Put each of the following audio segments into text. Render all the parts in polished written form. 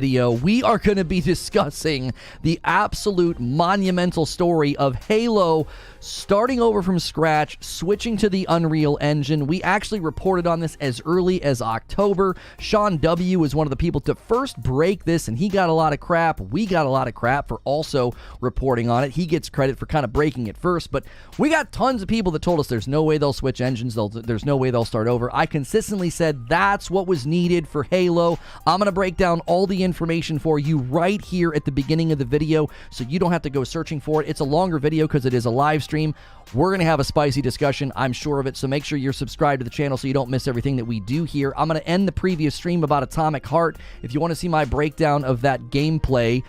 Video, we are going to be discussing the absolute monumental story of Halo starting over from scratch, switching to the Unreal Engine. We actually reported on this as early as October. Sean W. was one of the people to first break this, and he got a lot of crap. We got a lot of crap for also reporting on it. He gets credit for kind of breaking it first, but we got tons of people that told us there's no way they'll switch engines, there's no way they'll start over. I consistently said that's what was needed for Halo. I'm going to break down all the information for you right here at the beginning of the video so you don't have to go searching for it. It's a longer video because it is a live stream. We're going to have a spicy discussion, I'm sure of it, so make sure you're subscribed to the channel so you don't miss everything that we do here. I'm going to end the previous stream about Atomic Heart. If you want to see my breakdown of that gameplay,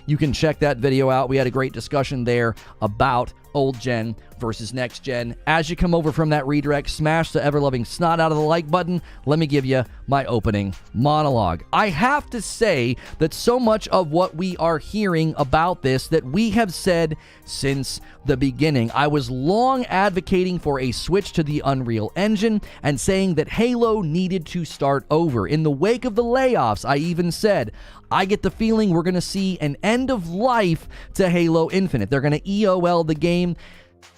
you can check that video out. We had a great discussion there about old gen versus next gen. As you come over from that redirect, smash the ever-loving snot out of the like button. Let me give you my opening monologue. I have to say that so much of what we are hearing about this that we have said since the beginning. I was long advocating for a switch to the Unreal Engine and saying that Halo needed to start over. In the wake of the layoffs, I even said, I get the feeling we're going to see an end of life to Halo Infinite. They're going to EOL the game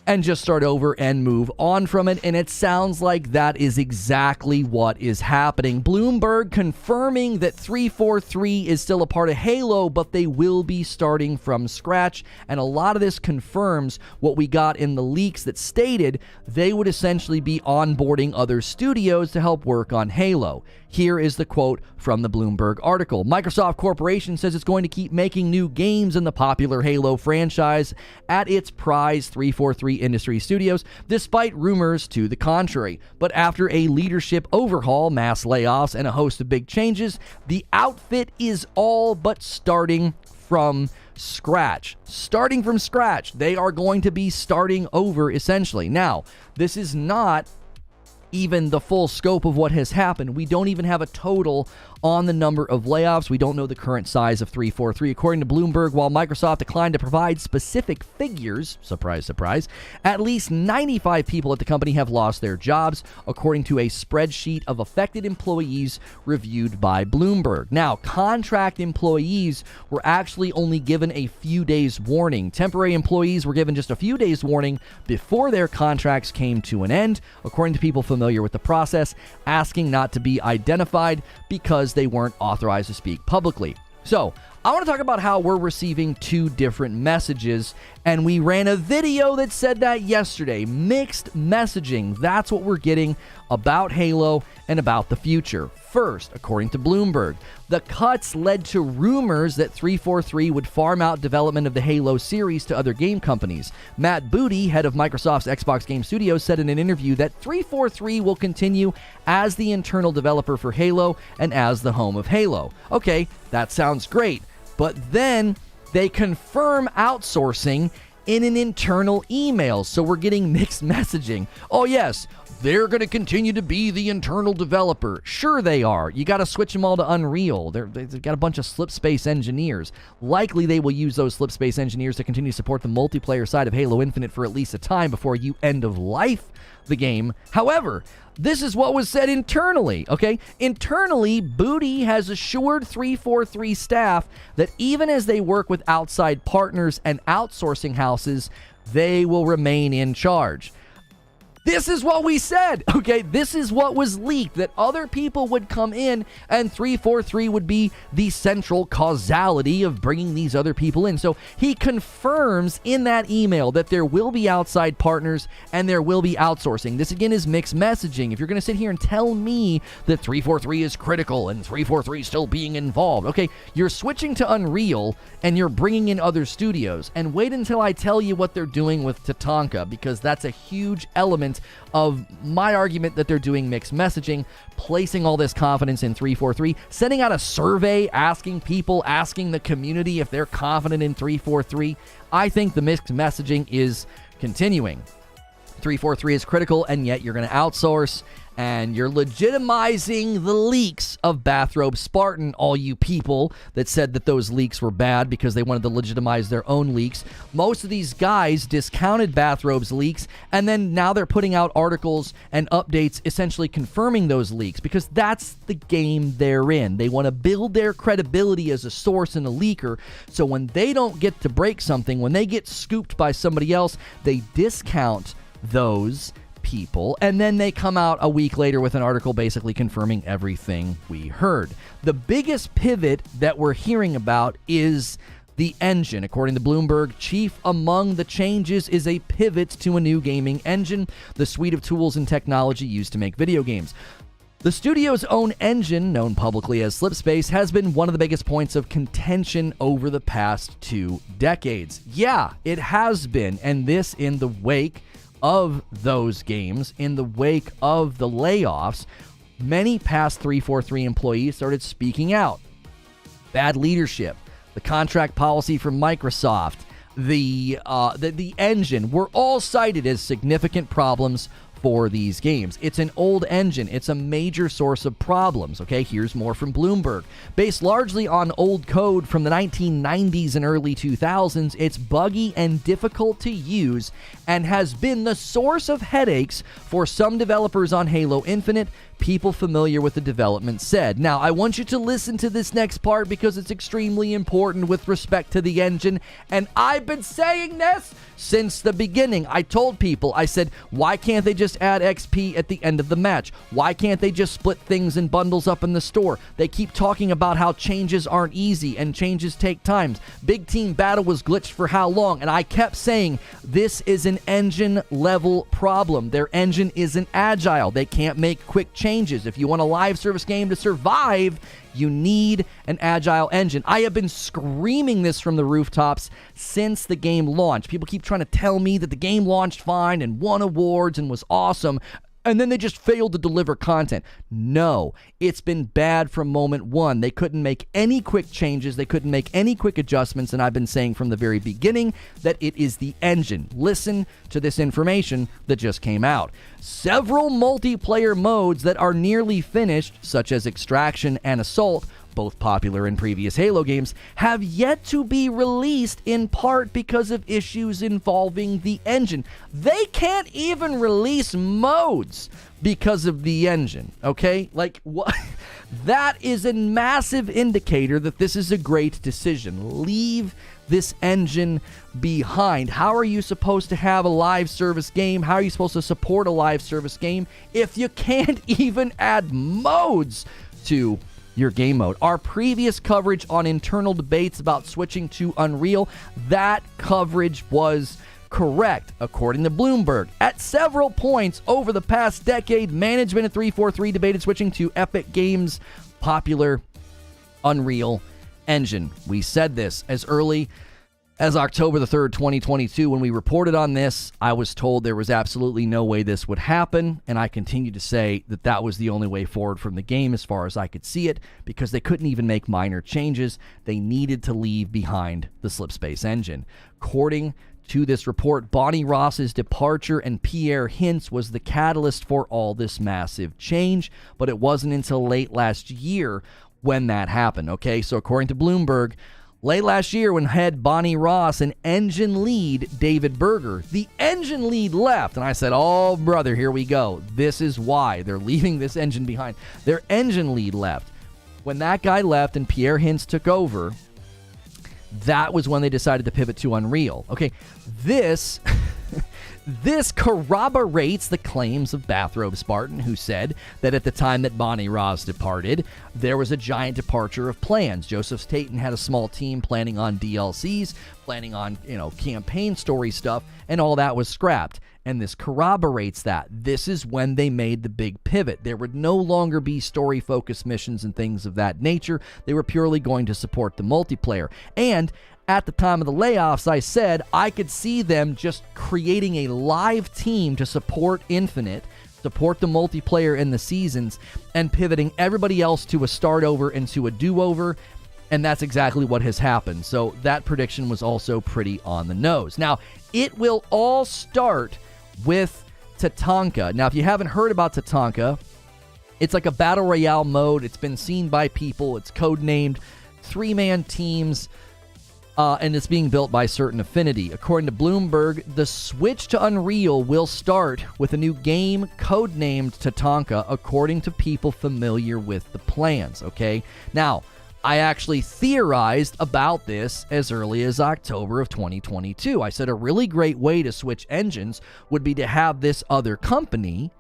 and just start over and move on from it, and it sounds like that is exactly what is happening. Bloomberg confirming that 343 is still a part of Halo, but they will be starting from scratch, and a lot of this confirms what we got in the leaks that stated they would essentially be onboarding other studios to help work on Halo. Here is the quote from the Bloomberg article. Microsoft Corporation says it's going to keep making new games in the popular Halo franchise at its prize 343 Industry Studios, despite rumors to the contrary. But after a leadership overhaul, mass layoffs, and a host of big changes, the outfit is all but starting from scratch. Starting from scratch. They are going to be starting over, essentially. Now, this is not even the full scope of what has happened. We don't even have a total on the number of layoffs. We don't know the current size of 343. According to Bloomberg, while Microsoft declined to provide specific figures, surprise, surprise, at least 95 people at the company have lost their jobs, according to a spreadsheet of affected employees reviewed by Bloomberg. Now, contract employees were actually only given a few days warning. Temporary employees were given just a few days warning before their contracts came to an end, according to people familiar with the process, asking not to be identified because they weren't authorized to speak publicly. So, I want to talk about how we're receiving two different messages, and we ran a video that said that yesterday. Mixed messaging. That's what we're getting about Halo and about the future. First, according to Bloomberg, the cuts led to rumors that 343 would farm out development of the Halo series to other game companies. Matt Booty, head of Microsoft's Xbox Game Studios, said in an interview that 343 will continue as the internal developer for Halo and as the home of Halo. Okay, that sounds great. But then they confirm outsourcing in an internal email. So we're getting mixed messaging. Oh, yes, they're going to continue to be the internal developer. Sure they are. You got to switch them all to Unreal. They've got a bunch of Slipspace engineers. Likely they will use those Slipspace engineers to continue to support the multiplayer side of Halo Infinite for at least a time before you end of life the game. However, this is what was said internally, okay? Internally, Booty has assured 343 staff that even as they work with outside partners and outsourcing houses, they will remain in charge. This is what we said, okay? This is what was leaked, that other people would come in and 343 would be the central causality of bringing these other people in. So he confirms in that email that there will be outside partners and there will be outsourcing. This again is mixed messaging. If you're going to sit here and tell me that 343 is critical and 343 is still being involved, okay, you're switching to Unreal and you're bringing in other studios. And wait until I tell you what they're doing with Tatanka, because that's a huge element of my argument that they're doing mixed messaging, placing all this confidence in 343, sending out a survey, asking the community if they're confident in 343. I think the mixed messaging is continuing. 343 is critical, and yet you're going to outsource. and you're legitimizing the leaks of Bathrobe Spartan, all you people that said that those leaks were bad because they wanted to legitimize their own leaks. Most of these guys discounted Bathrobe's leaks, and then now they're putting out articles and updates essentially confirming those leaks because that's the game they're in. They want to build their credibility as a source and a leaker, so when they don't get to break something, when they get scooped by somebody else, they discount those people, and then they come out a week later with an article basically confirming everything we heard. The biggest pivot that we're hearing about is the engine. According to Bloomberg, chief among the changes is a pivot to a new gaming engine, the suite of tools and technology used to make video games. The studio's own engine, known publicly as Slipspace, has been one of the biggest points of contention over the past 2 decades. Yeah, it has been, and this in the wake of those games, in the wake of the layoffs. Many past 343 employees started speaking out. Bad leadership, the contract policy from Microsoft, the engine were all cited as significant problems for these games. It's an old engine. It's a major source of problems. Okay, here's more from Bloomberg. Based largely on old code from the 1990s and early 2000s, it's buggy and difficult to use and has been the source of headaches for some developers on Halo Infinite, people familiar with the development said. Now, I want you to listen to this next part because it's extremely important with respect to the engine, and I've been saying this since the beginning. I told people, I said, why can't they just add XP at the end of the match? Why can't they just split things in bundles up in the store? They keep talking about how changes aren't easy and changes take time. Big Team Battle was glitched for how long? And I kept saying, this is an engine level problem. Their engine isn't agile. They can't make quick changes. If you want a live service game to survive, you need an agile engine. I have been screaming this from the rooftops since the game launched. People keep trying to tell me that the game launched fine and won awards and was awesome, and then they just failed to deliver content. No, it's been bad from moment one. They couldn't make any quick changes. They couldn't make any quick adjustments, and I've been saying from the very beginning that it is the engine. Listen to this information that just came out. Several multiplayer modes that are nearly finished, such as Extraction and Assault, both popular in previous Halo games, have yet to be released in part because of issues involving the engine. They can't even release modes because of the engine, okay? Like, what? That is a massive indicator that this is a great decision. Leave this engine behind. How are you supposed to have a live service game? How are you supposed to support a live service game if you can't even add modes to your game mode? Our previous coverage on internal debates about switching to Unreal, that coverage was correct, according to Bloomberg. At several points over the past decade, management at 343 debated switching to Epic Games' popular Unreal Engine. We said this as early as October the 3rd, 2022. When we reported on this, I was told there was absolutely no way this would happen, and I continue to say that that was the only way forward from the game as far as I could see it, because they couldn't even make minor changes. They needed to leave behind the Slipspace engine. According to this report, Bonnie Ross's departure and Pierre Hintz was the catalyst for all this massive change, but it wasn't until late last year when that happened, okay? So according to Bloomberg, late last year, when head Bonnie Ross and engine lead David Berger, the engine lead left. And I said, oh, brother, here we go. This is why they're leaving this engine behind. Their engine lead left. When that guy left and Pierre Hintz took over, that was when they decided to pivot to Unreal. Okay, this corroborates the claims of Bathrobe Spartan, who said that at the time that Bonnie Ross departed, there was a giant departure of plans. Joseph Staten had a small team planning on DLCs, planning on, campaign story stuff, and all that was scrapped. And this corroborates that. This is when they made the big pivot. There would no longer be story-focused missions and things of that nature. They were purely going to support the multiplayer. And at the time of the layoffs, I said I could see them just creating a live team to support Infinite, support the multiplayer in the seasons, and pivoting everybody else to a start over and to a do-over. And that's exactly what has happened. So that prediction was also pretty on the nose. Now, it will all start with Tatanka. Now, if you haven't heard about Tatanka, it's like a battle royale mode. It's been seen by people. It's codenamed 3-man teams, and it's being built by Certain Affinity. According to Bloomberg, the switch to Unreal will start with a new game codenamed Tatanka, according to people familiar with the plans, okay? Now, I actually theorized about this as early as October of 2022. I said a really great way to switch engines would be to have this other company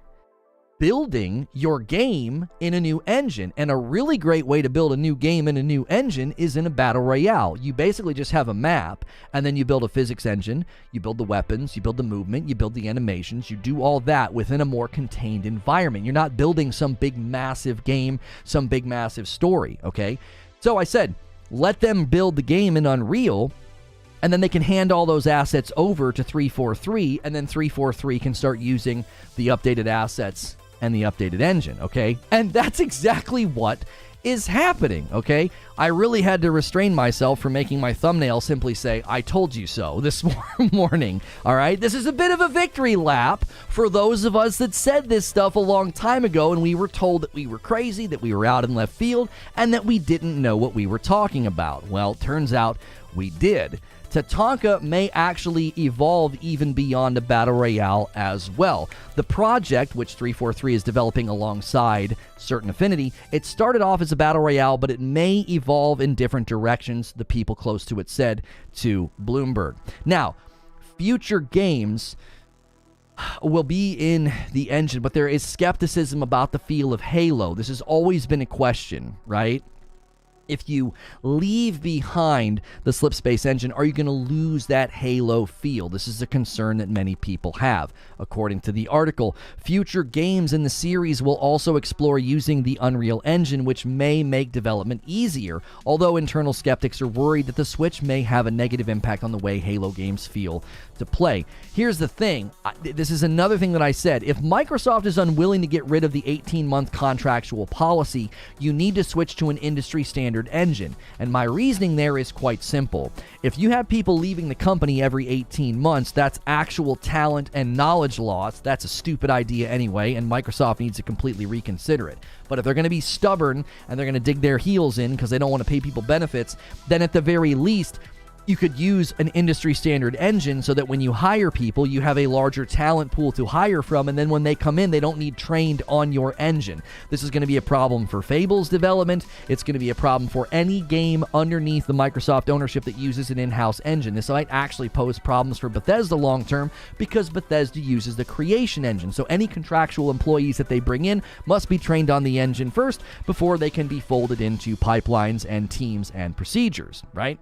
building your game in a new engine. And a really great way to build a new game in a new engine is in a battle royale. You basically just have a map, and then you build a physics engine, you build the weapons, you build the movement, you build the animations, you do all that within a more contained environment. You're not building some big massive game, some big massive story, okay? So I said, let them build the game in Unreal, and then they can hand all those assets over to 343, and then 343 can start using the updated assets and the updated engine, okay? And that's exactly what is happening, okay? I really had to restrain myself from making my thumbnail simply say, I told you so, this morning, all right? This is a bit of a victory lap for those of us that said this stuff a long time ago, and we were told that we were crazy, that we were out in left field, and that we didn't know what we were talking about. Well, turns out we did. Tatanka may actually evolve even beyond a battle royale as well. The project, which 343 is developing alongside Certain Affinity, it started off as a battle royale, but it may evolve in different directions, the people close to it said to Bloomberg. Now, future games will be in the engine, but there is skepticism about the feel of Halo. This has always been a question, right? If you leave behind the Slipspace engine, are you going to lose that Halo feel? This is a concern that many people have. According to the article, future games in the series will also explore using the Unreal Engine, which may make development easier, although internal skeptics are worried that the switch may have a negative impact on the way Halo games feel to play. Here's the thing. This is another thing that I said. If Microsoft is unwilling to get rid of the 18-month contractual policy, you need to switch to an industry standard engine. And my reasoning there is quite simple. If you have people leaving the company every 18 months, that's actual talent and knowledge loss. That's a stupid idea anyway, and Microsoft needs to completely reconsider it. But if they're going to be stubborn and they're going to dig their heels in because they don't want to pay people benefits, then at the very least, you could use an industry standard engine so that when you hire people, you have a larger talent pool to hire from, and then when they come in, they don't need trained on your engine. This is going to be a problem for Fable's development. It's going to be a problem for any game underneath the Microsoft ownership that uses an in-house engine. This might actually pose problems for Bethesda long term because Bethesda uses the creation engine. So any contractual employees that they bring in must be trained on the engine first before they can be folded into pipelines and teams and procedures, right?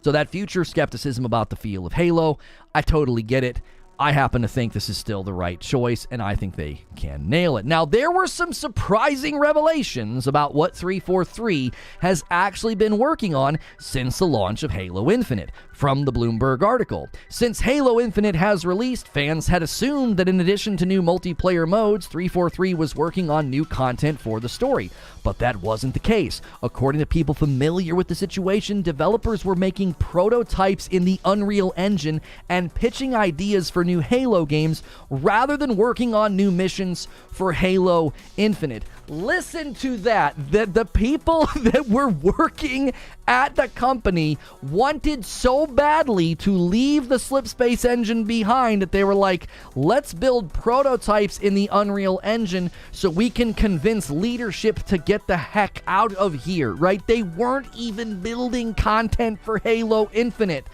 So that future skepticism about the feel of Halo, I totally get it. I happen to think this is still the right choice, and I think they can nail it. Now, there were some surprising revelations about what 343 has actually been working on since the launch of Halo Infinite, from the Bloomberg article. Since Halo Infinite has released, fans had assumed that in addition to new multiplayer modes, 343 was working on new content for the story. But that wasn't the case. According to people familiar with the situation, developers were making prototypes in the Unreal Engine and pitching ideas for new Halo games rather than working on new missions for Halo Infinite. Listen to that. The people that were working at the company wanted so badly to leave the Slipspace engine behind that they were like, let's build prototypes in the Unreal Engine so we can convince leadership to get the heck out of here, right? They weren't even building content for Halo Infinite.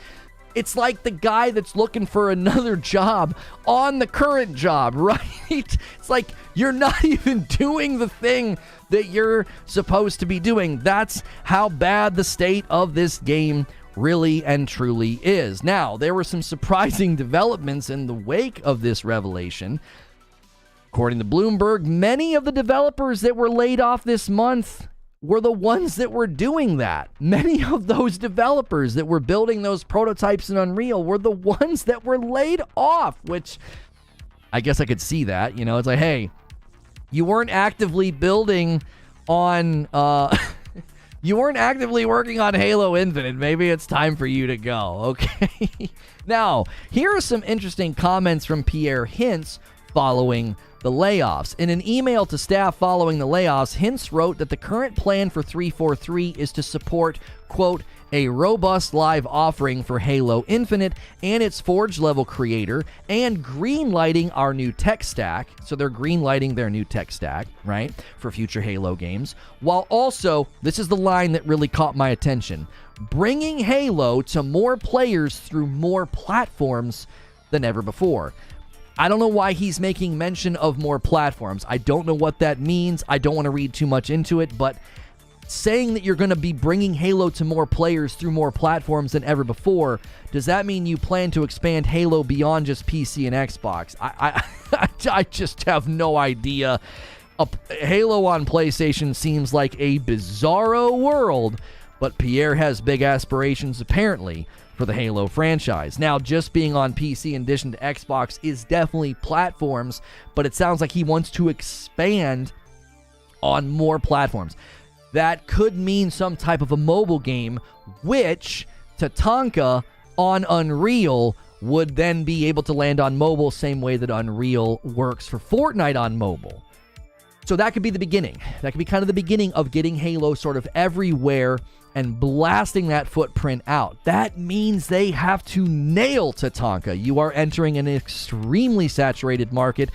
It's like the guy that's looking for another job on the current job, right? It's like you're not even doing the thing that you're supposed to be doing. That's how bad the state of this game really and truly is. Now, there were some surprising developments in the wake of this revelation. According to Bloomberg, many of the developers that were laid off this month were the ones that were doing that. Many of those developers that were building those prototypes in Unreal were the ones that were laid off, which I guess I could see that. You know, it's like, hey, you weren't actively building on You weren't actively working on Halo Infinite. Maybe it's time for you to go, okay? Now, here are some interesting comments from Pierre Hintz following the layoffs. In an email to staff following the layoffs, Hintz wrote that the current plan for 343 is to support, quote, a robust live offering for Halo Infinite and its Forge-level creator, and greenlighting our new tech stack. So they're greenlighting their new tech stack, right, for future Halo games, while also, this is the line that really caught my attention, bringing Halo to more players through more platforms than ever before. I don't know why he's making mention of more platforms. I don't know what that means. I don't want to read too much into it, but saying that you're going to be bringing Halo to more players through more platforms than ever before, does that mean you plan to expand Halo beyond just PC and Xbox? I just have no idea. Halo on PlayStation seems like a bizarro world, but Pierre has big aspirations, apparently, for the Halo franchise. Now, just being on PC in addition to Xbox is definitely platforms, but it sounds like he wants to expand on more platforms. That could mean some type of a mobile game, which Tatanka on Unreal would then be able to land on mobile, same way that Unreal works for Fortnite on mobile. So that could be the beginning. That could be kind of the beginning of getting Halo sort of everywhere and blasting that footprint out. That means they have to nail Tatanka. You are entering an extremely saturated market.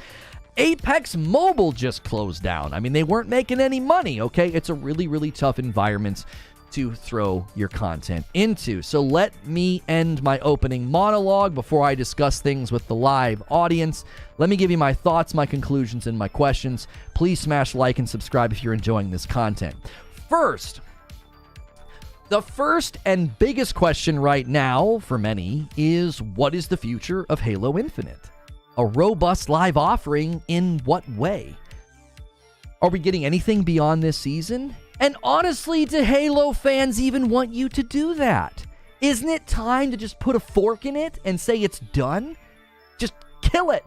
Apex Mobile just closed down. I mean, they weren't making any money, okay? It's a really, really tough environment to throw your content into. So let me end my opening monologue before I discuss things with the live audience. Let me give you my thoughts, my conclusions, and my questions. Please smash like and subscribe if you're enjoying this content. First, the first and biggest question right now for many is, what is the future of Halo Infinite? A robust live offering in what way? Are we getting anything beyond this season? And honestly, do Halo fans even want you to do that? Isn't it time to just put a fork in it and say it's done? Just kill it.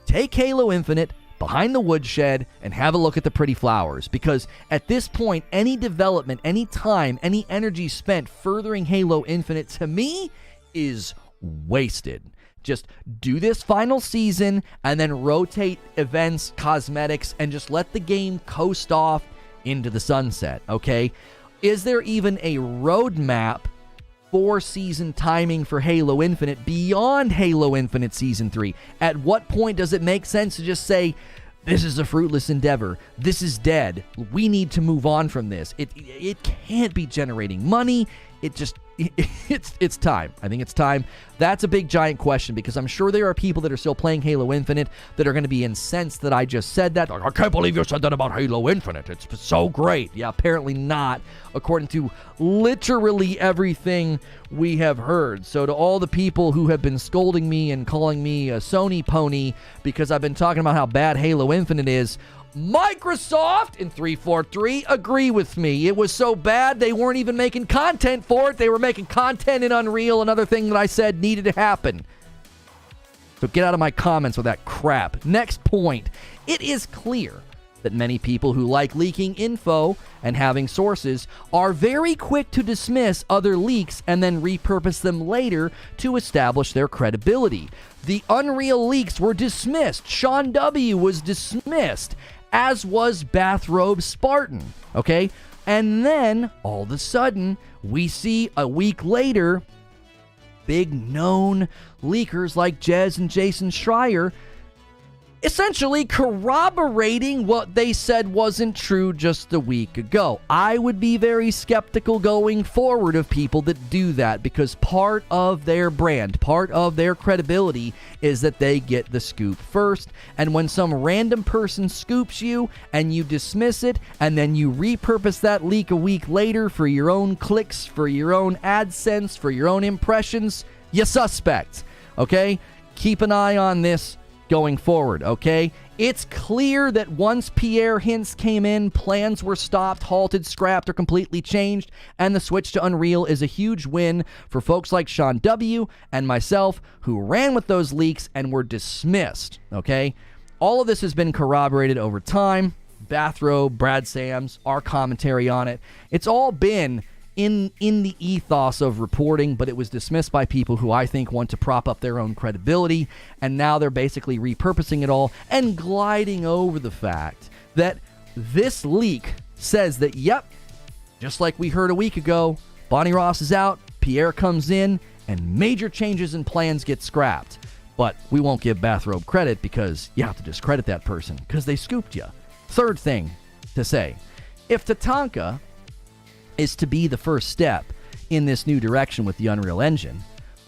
Take Halo Infinite behind the woodshed and have a look at the pretty flowers, because at this point, any development, any time, any energy spent furthering Halo Infinite, to me, is wasted. Just do this final season and then rotate events, cosmetics, and just let the game coast off into the sunset, okay? Is there even a roadmap for season timing for Halo Infinite beyond Halo Infinite Season 3? At what point does it make sense to just say, this is a fruitless endeavor, this is dead, we need to move on from this? It can't be generating money. It's time. I think it's time. That's a big, giant question, because I'm sure there are people that are still playing Halo Infinite that are going to be incensed that I just said that. Like, I can't believe you said that about Halo Infinite. It's so great. Yeah, apparently not, according to literally everything we have heard. So to all the people who have been scolding me and calling me a Sony pony because I've been talking about how bad Halo Infinite is, Microsoft in 343 agree with me. It was so bad they weren't even making content for it. They were making content in Unreal, another thing that I said needed to happen. So get out of my comments with that crap. Next point. It is clear that many people who like leaking info and having sources are very quick to dismiss other leaks and then repurpose them later to establish their credibility. The Unreal leaks were dismissed. Sean W. was dismissed, as was Bathrobe Spartan, okay? And then, all of a sudden, we see a week later, big known leakers like Jez and Jason Schreier essentially corroborating what they said wasn't true just a week ago. I would be very skeptical going forward of people that do that, because part of their brand, part of their credibility is that they get the scoop first. And when some random person scoops you and you dismiss it and then you repurpose that leak a week later for your own clicks, for your own AdSense, for your own impressions, you suspect, okay? Keep an eye on this going forward, okay? It's clear that once Pierre Hintz came in, plans were stopped, halted, scrapped, or completely changed, and the switch to Unreal is a huge win for folks like Sean W. and myself who ran with those leaks and were dismissed, okay? All of this has been corroborated over time. Bathrobe, Brad Sams, our commentary on it. It's all been in the ethos of reporting, but it was dismissed by people who I think want to prop up their own credibility, and now they're basically repurposing it all and gliding over the fact that this leak says that, yep, just like we heard a week ago, Bonnie Ross is out, Pierre comes in, and major changes in plans get scrapped. But we won't give Bathrobe credit because you have to discredit that person because they scooped you. Third thing to say, if Tatanka is to be the first step in this new direction with the Unreal Engine,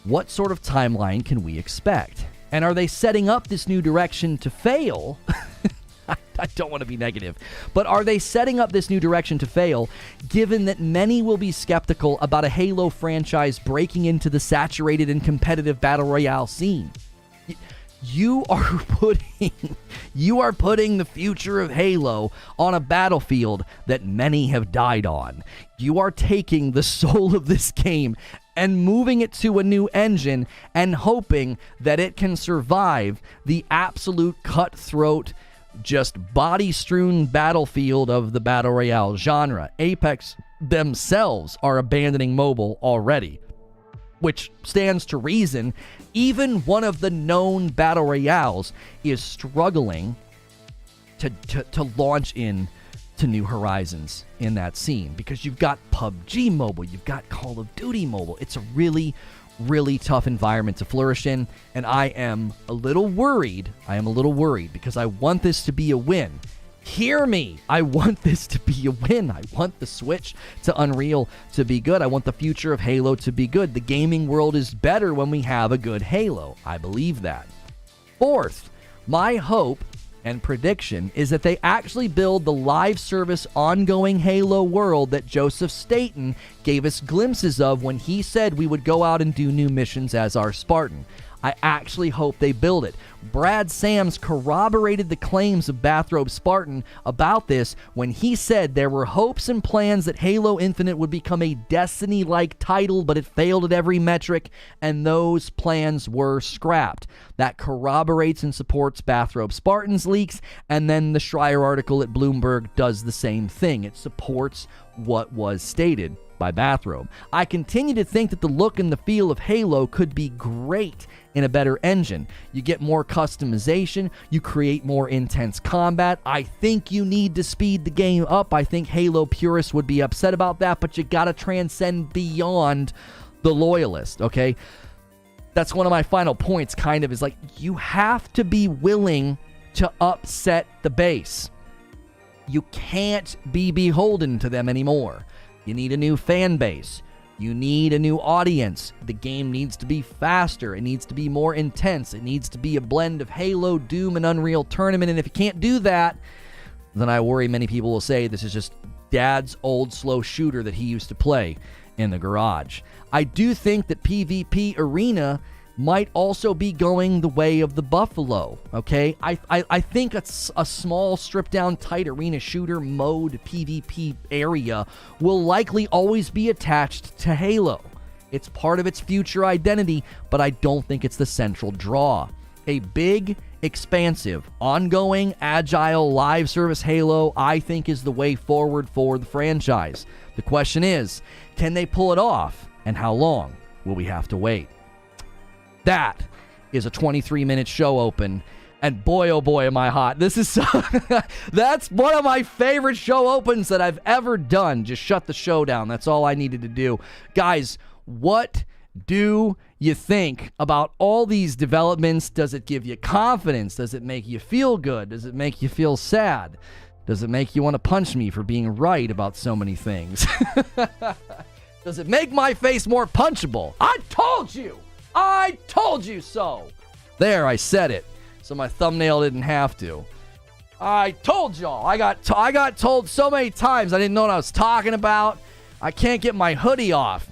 what sort of timeline can we expect? And are they setting up this new direction to fail? I don't want to be negative, but are they setting up this new direction to fail, given that many will be skeptical about a Halo franchise breaking into the saturated and competitive Battle Royale scene? You are putting the future of Halo on a battlefield that many have died on. You are taking the soul of this game and moving it to a new engine and hoping that it can survive the absolute cutthroat, just body-strewn battlefield of the Battle Royale genre. Apex themselves are abandoning mobile already, which stands to reason. Even one of the known Battle Royales is struggling to launch in to new horizons in that scene, because you've got PUBG Mobile, you've got Call of Duty Mobile. It's a really, really tough environment to flourish in, and I am a little worried because I want this to be a win. Hear me. I want this to be a win. I want the switch to Unreal to be good. I want the future of Halo to be good. The gaming world is better when we have a good Halo. I believe that. Fourth, my hope and prediction is that they actually build the live service ongoing Halo world that Joseph Staten gave us glimpses of when he said we would go out and do new missions as our Spartan. I actually hope they build it. Brad Sams corroborated the claims of Bathrobe Spartan about this when he said there were hopes and plans that Halo Infinite would become a Destiny-like title, but it failed at every metric, and those plans were scrapped. That corroborates and supports Bathrobe Spartan's leaks, and then the Schreier article at Bloomberg does the same thing. It supports what was stated by Bathrobe. I continue to think that the look and the feel of Halo could be great in a better engine. You get more customization, you create more intense combat. I think you need to speed the game up. I think Halo purists would be upset about that, but you gotta transcend beyond the loyalist, okay? That's one of my final points, kind of, is like, you have to be willing to upset the base. You can't be beholden to them anymore. You need a new fan base. You need a new audience. The game needs to be faster. It needs to be more intense. It needs to be a blend of Halo, Doom, and Unreal Tournament. And if you can't do that, then I worry many people will say this is just Dad's old slow shooter that he used to play in the garage. I do think that PvP Arena might also be going the way of the Buffalo, okay? I think it's a small, stripped-down, tight arena shooter mode PvP area will likely always be attached to Halo. It's part of its future identity, but I don't think it's the central draw. A big, expansive, ongoing, agile, live service Halo, I think, is the way forward for the franchise. The question is, can they pull it off, and how long will we have to wait? That is a 23-minute show open, and boy, oh boy, am I hot. This is so that's one of my favorite show opens that I've ever done. Just shut the show down. That's all I needed to do. Guys, what do you think about all these developments? Does it give you confidence? Does it make you feel good? Does it make you feel sad? Does it make you want to punch me for being right about so many things? Does it make my face more punchable? I told you! I told you so. There, I said it, so my thumbnail didn't have to. I told y'all. I got told so many times I didn't know what I was talking about. I can't get my hoodie off.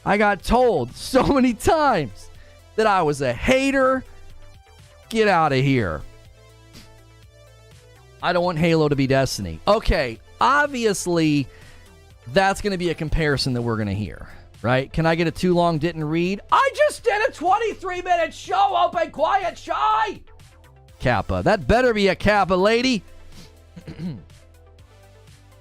I got told so many times that I was a hater. Get out of here. I don't want Halo to be Destiny. Okay, obviously, that's going to be a comparison that we're going to hear. Right? Can I get a too long didn't read? I just did a 23-minute show open, quiet, shy! Kappa. That better be a Kappa, lady.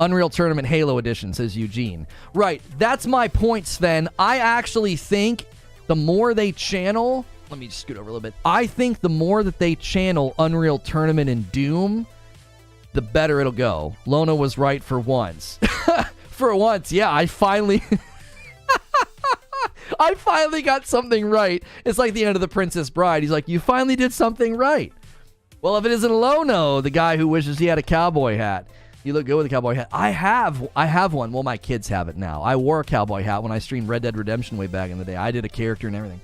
Unreal Tournament Halo Edition, says Eugene. Right, that's my point, Sven. I actually think the more they channel... Let me just scoot over a little bit. I think the more that they channel Unreal Tournament and Doom, the better it'll go. Lono was right for once. For once, yeah, I finally... I finally got something right. It's like the end of The Princess Bride. He's like, you finally did something right. Well, if it isn't Lono, the guy who wishes he had a cowboy hat. You look good with a cowboy hat. I have one. Well, my kids have it now. I wore a cowboy hat when I streamed Red Dead Redemption way back in the day. I did a character and everything.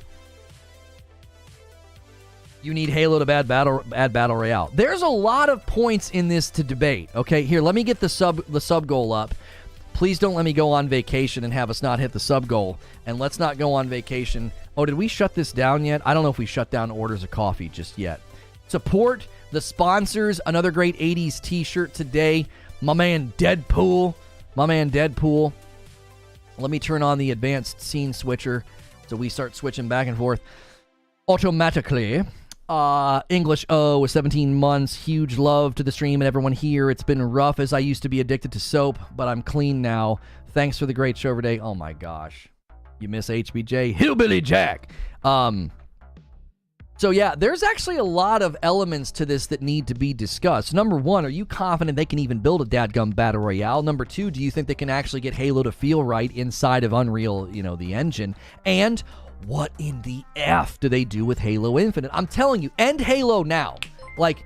You need Halo to add Battle Royale. There's a lot of points in this to debate. Okay, here, let me get the sub goal up. Please don't let me go on vacation and have us not hit the sub goal. And let's not go on vacation. Oh, did we shut this down yet? I don't know if we shut down Orders of Coffee just yet. Support the sponsors. Another great 80s t-shirt today. My man Deadpool. Let me turn on the advanced scene switcher so we start switching back and forth automatically. English with 17 months. Huge love to the stream and everyone here. It's been rough as I used to be addicted to soap, but I'm clean now. Thanks for the great show today. Oh my gosh. You miss HBJ. Hillbilly Jack. So yeah, there's actually a lot of elements to this that need to be discussed. Number one, are you confident they can even build a dadgum Battle Royale? Number two, do you think they can actually get Halo to feel right inside of Unreal, the engine? And what in the F do they do with Halo Infinite? I'm telling you, end Halo now. Like,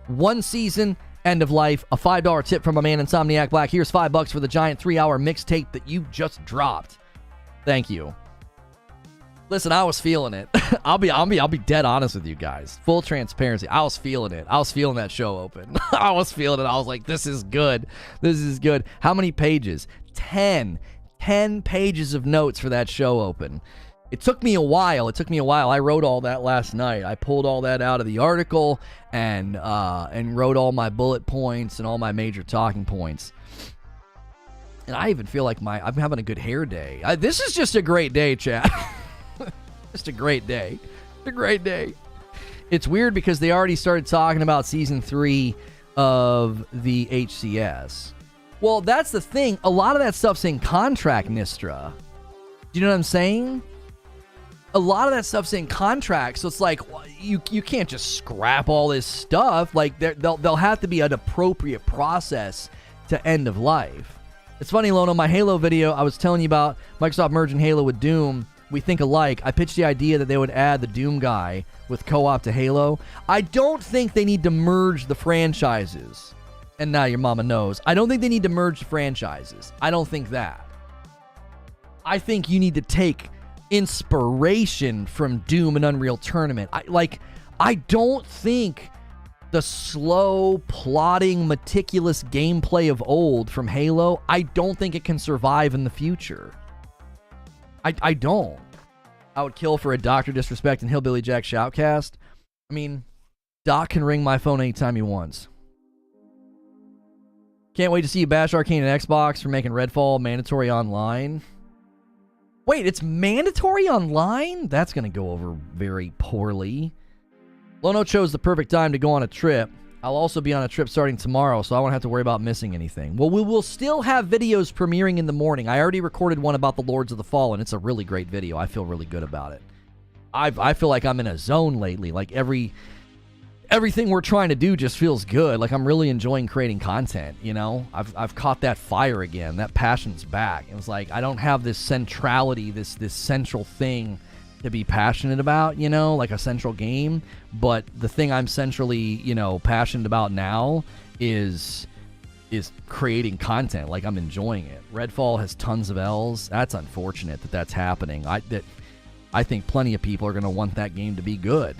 one season, end of life, a $5 tip from my man Insomniac Black. Here's $5 for the giant 3-hour mixtape that you just dropped. Thank you. Listen, I was feeling it. I'll be dead honest with you guys. Full transparency. I was feeling it. I was feeling that show open. I was feeling it. I was like, this is good. This is good. How many pages? 10 pages of notes for that show open. It took me a while. I wrote all that last night. I pulled all that out of the article and wrote all my bullet points and all my major talking points. And I even feel like I'm having a good hair day. This is just a great day, chat. Just a great day. It's weird because they already started talking about Season 3 of the HCS. Well, that's the thing. A lot of that stuff's in contract, Nistra. Do you know what I'm saying? A lot of that stuff's in contract, so it's like you can't just scrap all this stuff. Like there'll have to be an appropriate process to end of life. It's funny, Lono, my Halo video I was telling you about, Microsoft merging Halo with Doom. We think alike. I pitched the idea that they would add the Doom guy with co-op to Halo. I don't think they need to merge the franchises. And now your mama knows. I don't think they need to merge the franchises. I don't think that. I think you need to take inspiration from Doom and Unreal Tournament. I don't think the slow, plodding, meticulous gameplay of old from Halo, I don't think it can survive in the future. I don't. I would kill for a Dr. Disrespect and Hillbilly Jack shoutcast. I mean, Doc can ring my phone anytime he wants. Can't wait to see you bash Arcane and Xbox for making Redfall mandatory online. Wait, it's mandatory online? That's going to go over very poorly. Lono chose the perfect time to go on a trip. I'll also be on a trip starting tomorrow, so I won't have to worry about missing anything. Well, we will still have videos premiering in the morning. I already recorded one about the Lords of the Fallen. It's a really great video. I feel really good about it. I feel like I'm in a zone lately. Like everything we're trying to do just feels good. Like I'm really enjoying creating content, I've caught that fire again. That passion's back. It was like I don't have this centrality, this central thing to be passionate about, like a central game. But the thing I'm centrally, passionate about now is creating content. Like I'm enjoying it. Redfall has tons of L's. That's unfortunate that that's happening. I think plenty of people are going to want that game to be good.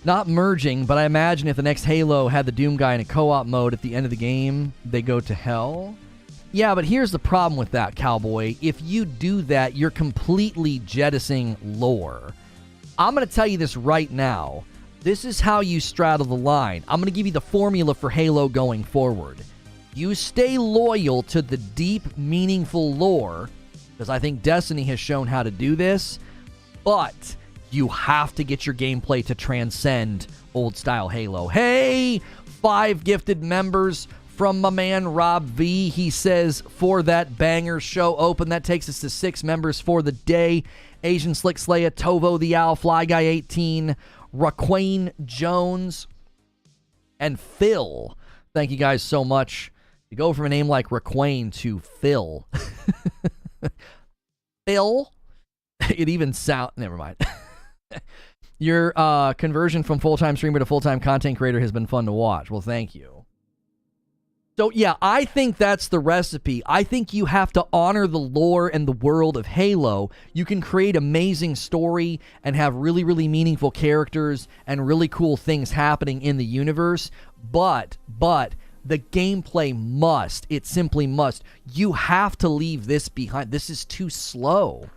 Not merging, but I imagine if the next Halo had the Doom guy in a co-op mode at the end of the game, they go to hell. Yeah, but here's the problem with that, Cowboy. If you do that, you're completely jettisoning lore. I'm going to tell you this right now. This is how you straddle the line. I'm going to give you the formula for Halo going forward. You stay loyal to the deep, meaningful lore, because I think Destiny has shown how to do this, but You have to get your gameplay to transcend old-style Halo. Hey, 5 gifted members from my man Rob V. He says, for that banger show open. That takes us to 6 members for the day. Asian Slick Slaya, Tovo the Owl, Fly Guy 18, Raquane Jones, and Phil. Thank you guys so much. You go from a name like Raquane to Phil. Phil? It even sound... Never mind. Your conversion from full-time streamer to full-time content creator has been fun to watch. Well, thank you. So, yeah, I think that's the recipe. I think you have to honor the lore and the world of Halo. You can create amazing story and have really, really meaningful characters and really cool things happening in the universe. But the gameplay must. It simply must. You have to leave this behind. This is too slow.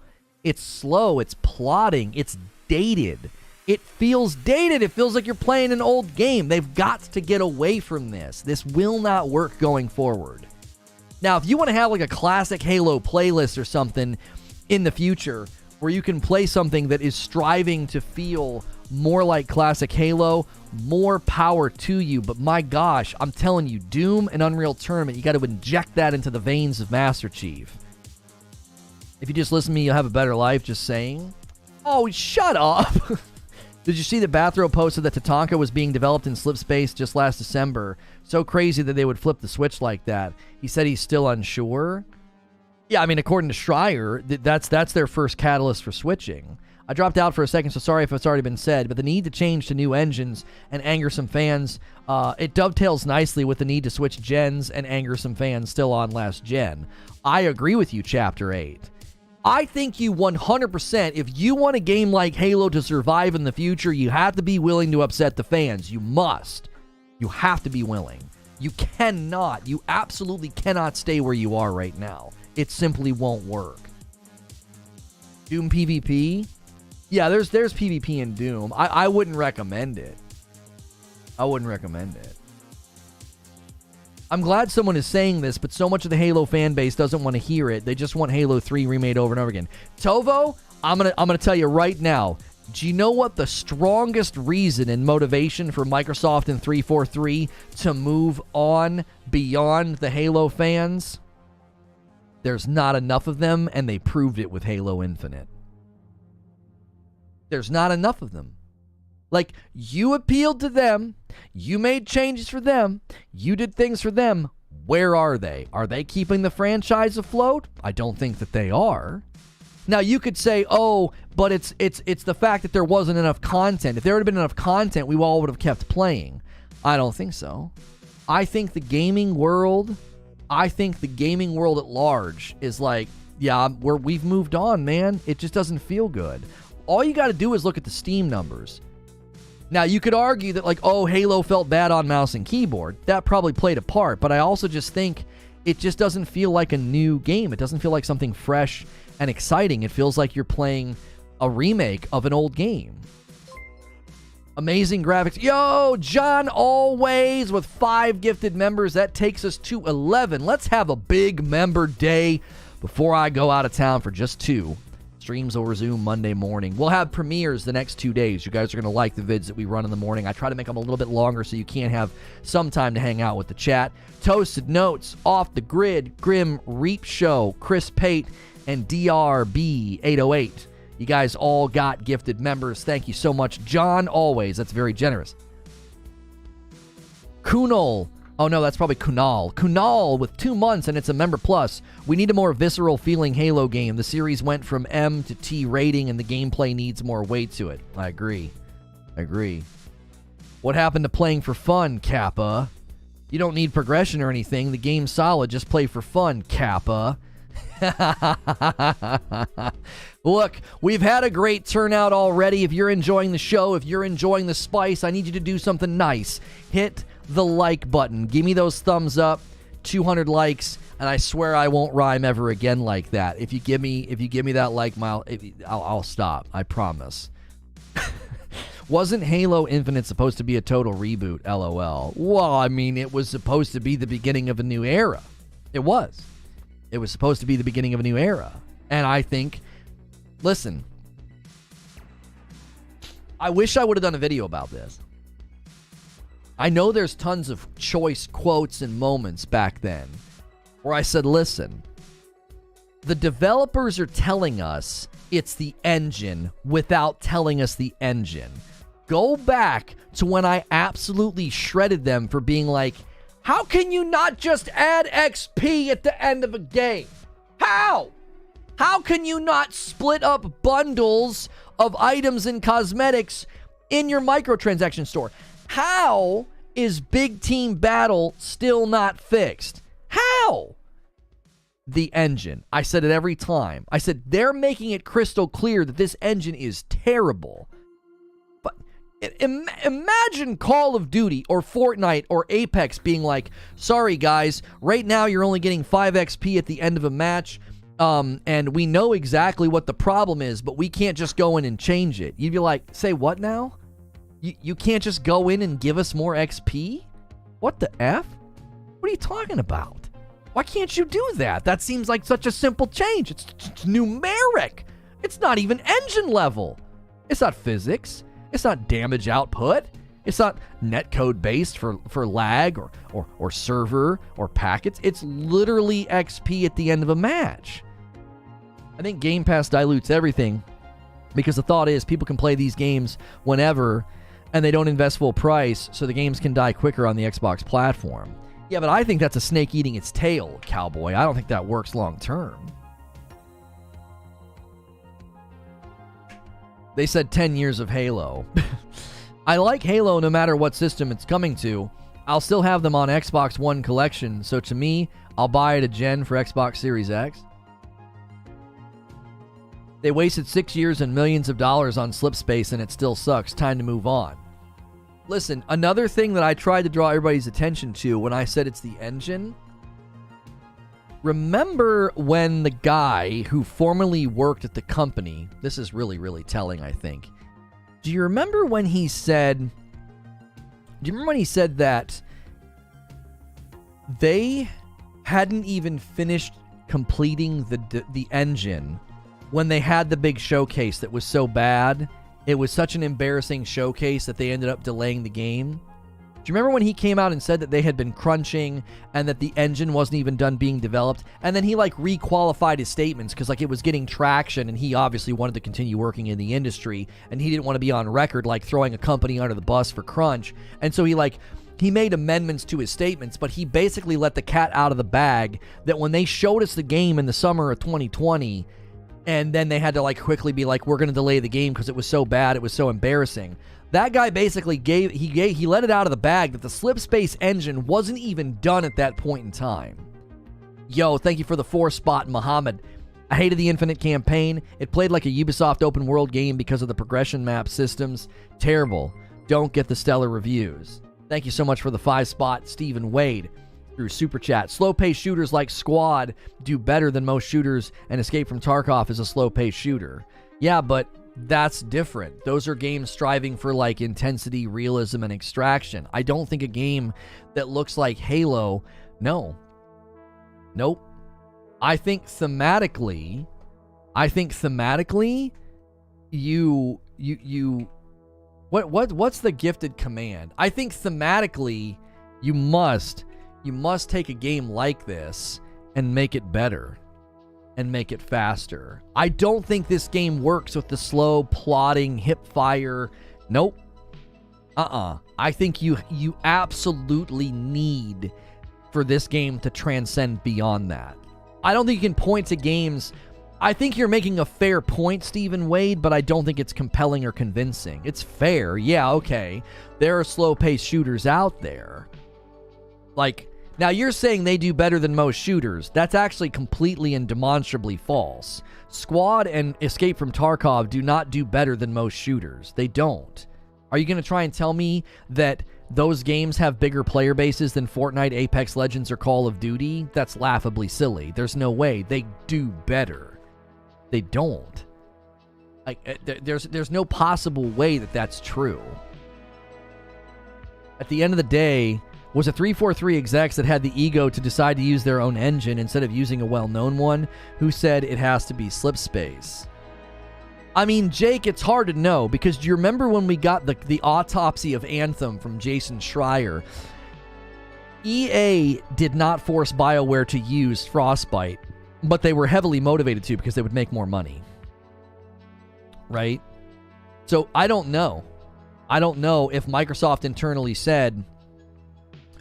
It's slow. It's plodding. It's dated. It feels dated. It feels like you're playing an old game. They've got to get away from this. This will not work going forward. Now, if you want to have like a classic Halo playlist or something in the future where you can play something that is striving to feel more like classic Halo, more power to you. But my gosh, I'm telling you, Doom and Unreal Tournament, you got to inject that into the veins of Master Chief. If you just listen to me, you'll have a better life. Just saying. Oh, shut up. Did you see that Bathrobe posted that Tatanka was being developed in Slipspace just last December? So crazy that they would flip the switch like that. He said he's still unsure. Yeah, I mean, according to Schreier, that's their first catalyst for switching. I dropped out for a second, so sorry if it's already been said, but the need to change to new engines and anger some fans, it dovetails nicely with the need to switch gens and anger some fans still on last gen. I agree with you, Chapter 8. I think you 100%, if you want a game like Halo to survive in the future, you have to be willing to upset the fans. You must. You have to be willing. You cannot, you absolutely cannot stay where you are right now. It simply won't work. Doom PvP? Yeah, there's PvP in Doom. I wouldn't recommend it. I wouldn't recommend it. I'm glad someone is saying this, but so much of the Halo fan base doesn't want to hear it. They just want Halo 3 remade over and over again. Tovo, I'm gonna tell you right now. Do you know what the strongest reason and motivation for Microsoft and 343 to move on beyond the Halo fans? There's not enough of them, and they proved it with Halo Infinite. There's not enough of them. Like, you appealed to them, you made changes for them, you did things for them. Where are they? Are they keeping the franchise afloat? I don't think that they are. Now, you could say, oh, but it's the fact that there wasn't enough content. If there had been enough content, we all would have kept playing. I don't think so. I think the gaming world at large is like, yeah, we've moved on, man. It just doesn't feel good. All you got to do is look at the Steam numbers. Now, you could argue that, like, oh, Halo felt bad on mouse and keyboard. That probably played a part, but I also just think it just doesn't feel like a new game. It doesn't feel like something fresh and exciting. It feels like you're playing a remake of an old game. Amazing graphics. Yo, John Always with 5 gifted members. That takes us to 11. Let's have a big member day before I go out of town for just 2. Streams will resume Monday morning. We'll have premieres the next 2 days. You guys are going to like the vids that we run in the morning. I try to make them a little bit longer so you can have some time to hang out with the chat. Toasted Notes, Off the Grid, Grim Reap Show, Chris Pate, and DRB808. You guys all got gifted members. Thank you so much. John Always. That's very generous. Kunal. Oh, no, that's probably Kunal. Kunal with 2 months, and it's a member plus. We need a more visceral feeling Halo game. The series went from M to T rating, and the gameplay needs more weight to it. I agree. What happened to playing for fun, Kappa? You don't need progression or anything. The game's solid. Just play for fun, Kappa. Look, we've had a great turnout already. If you're enjoying the show, if you're enjoying the spice, I need you to do something nice. Hit the like button. Give me those thumbs up. 200 likes, and I swear I won't rhyme ever again like that. If you give me that like mile, I'll stop. I promise. Wasn't Halo Infinite supposed to be a total reboot? LOL. Well, I mean, it was supposed to be the beginning of a new era. It was. It was supposed to be the beginning of a new era. And I think, listen, I wish I would have done a video about this. I know there's tons of choice quotes and moments back then where I said, listen, the developers are telling us it's the engine without telling us the engine. Go back to when I absolutely shredded them for being like, how can you not just add XP at the end of a game? How? How can you not split up bundles of items and cosmetics in your microtransaction store? How is Big Team Battle still not fixed? How? The engine. I said it every time. I said they're making it crystal clear that this engine is terrible. But imagine Call of Duty or Fortnite or Apex being like, sorry guys, right now you're only getting 5 XP at the end of a match. And we know exactly what the problem is, but we can't just go in and change it. You'd be like, say what now? You can't just go in and give us more XP? What the F? What are you talking about? Why can't you do that? That seems like such a simple change. It's numeric. It's not even engine level. It's not physics. It's not damage output. It's not netcode based for lag or server or packets. It's literally XP at the end of a match. I think Game Pass dilutes everything because the thought is people can play these games whenever and they don't invest full price so the games can die quicker on the Xbox platform. Yeah, but I think that's a snake eating its tail, cowboy. I don't think that works long term. They said 10 years of Halo. I like Halo no matter what system it's coming to. I'll still have them on Xbox One collection, so to me, I'll buy it a gen for Xbox Series X. They wasted 6 years and millions of dollars on Slipspace and it still sucks. Time to move on. Listen, another thing that I tried to draw everybody's attention to when I said it's the engine. Remember when the guy who formerly worked at the company, this is really, really telling, I think. Do you remember when he said that they hadn't even finished completing the engine when they had the big showcase that was so bad? It was such an embarrassing showcase that they ended up delaying the game. Do you remember when he came out and said that they had been crunching and that the engine wasn't even done being developed? And then he requalified his statements because it was getting traction and he obviously wanted to continue working in the industry and he didn't want to be on record throwing a company under the bus for crunch. And so he made amendments to his statements, but he basically let the cat out of the bag that when they showed us the game in the summer of 2020, and then they had to quickly be we're going to delay the game because it was so bad, it was so embarrassing. That guy basically he let it out of the bag that the Slipspace engine wasn't even done at that point in time. Yo, thank you for the 4 spot, Muhammad. I hated the Infinite campaign. It played like a Ubisoft open world game because of the progression map systems. Terrible. Don't get the stellar reviews. Thank you so much for the 5 spot, Stephen Wade. Through Super Chat. Slow-paced shooters like Squad do better than most shooters, and Escape from Tarkov is a slow-paced shooter. Yeah, but that's different. Those are games striving for intensity, realism, and extraction. I don't think a game that looks like Halo, no. Nope. I think thematically, what's the gifted command? I think thematically, you must take a game like this and make it better and make it faster. I don't think this game works with the slow, plodding, hip fire. Nope. I think you absolutely need for this game to transcend beyond that. I don't think you can point to games. I think you're making a fair point, Stephen Wade, but I don't think it's compelling or convincing. It's fair. Yeah, okay. There are slow-paced shooters out there. Now, you're saying they do better than most shooters. That's actually completely and demonstrably false. Squad and Escape from Tarkov do not do better than most shooters. They don't. Are you going to try and tell me that those games have bigger player bases than Fortnite, Apex Legends, or Call of Duty? That's laughably silly. There's no way. They do better. They don't. There's no possible way that that's true. At the end of the day, was it 343 execs that had the ego to decide to use their own engine instead of using a well-known one who said it has to be Slipspace? I mean, Jake, it's hard to know, because do you remember when we got the autopsy of Anthem from Jason Schreier? EA did not force BioWare to use Frostbite, but they were heavily motivated to, because they would make more money. Right? So I don't know. I don't know if Microsoft internally said,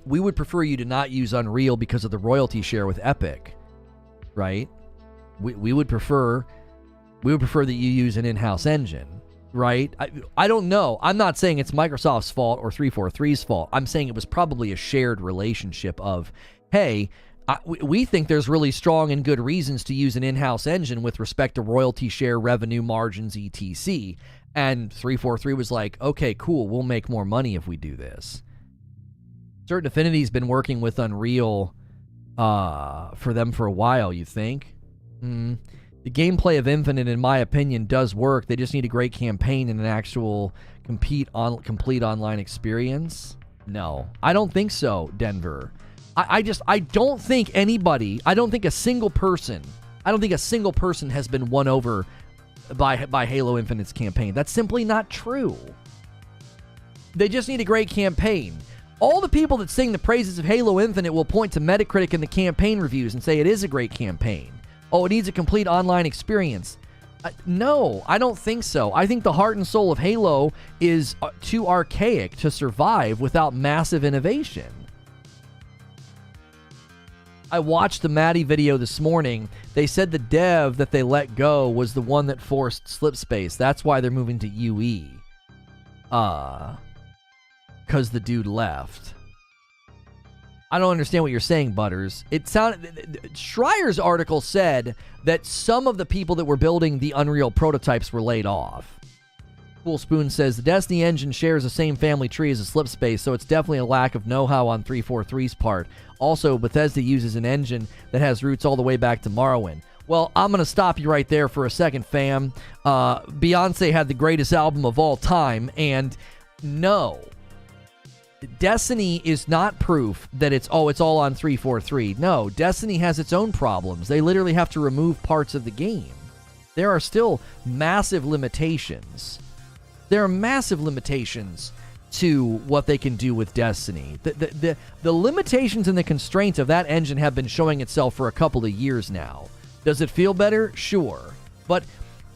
we would prefer you to not use Unreal because of the royalty share with Epic. Right? We would prefer that you use an in-house engine. Right? I don't know. I'm not saying it's Microsoft's fault or 343's fault. I'm saying it was probably a shared relationship of, hey, we think there's really strong and good reasons to use an in-house engine with respect to royalty share, revenue margins, etc. And 343 was like, okay, cool, we'll make more money if we do this. Certain Affinity's been working with Unreal for them for a while, you think? The gameplay of Infinite, in my opinion, does work. They just need a great campaign and an actual complete online experience. No, I don't think so, Denver. I don't think a single person has been won over by Halo Infinite's campaign. That's simply not true. They just need a great campaign. All the people that sing the praises of Halo Infinite will point to Metacritic and the campaign reviews and say it is a great campaign. Oh, it needs a complete online experience. No, I don't think so. I think the heart and soul of Halo is too archaic to survive without massive innovation. I watched the Maddie video this morning. They said the dev that they let go was the one that forced Slipspace. That's why they're moving to UE. Because the dude left. I don't understand what you're saying, Butters. Schreier's article said that some of the people that were building the Unreal prototypes were laid off. Cool Spoon says, the Destiny engine shares the same family tree as a Slipspace, so it's definitely a lack of know-how on 343's part. Also, Bethesda uses an engine that has roots all the way back to Morrowind. Well, I'm going to stop you right there for a second, fam. Beyonce had the greatest album of all time, and no. Destiny is not proof that it's all on 343. No, Destiny has its own problems. They literally have to remove parts of the game. There are still massive limitations. There are massive limitations to what they can do with Destiny. The limitations and the constraints of that engine have been showing itself for a couple of years now. Does it feel better? Sure. But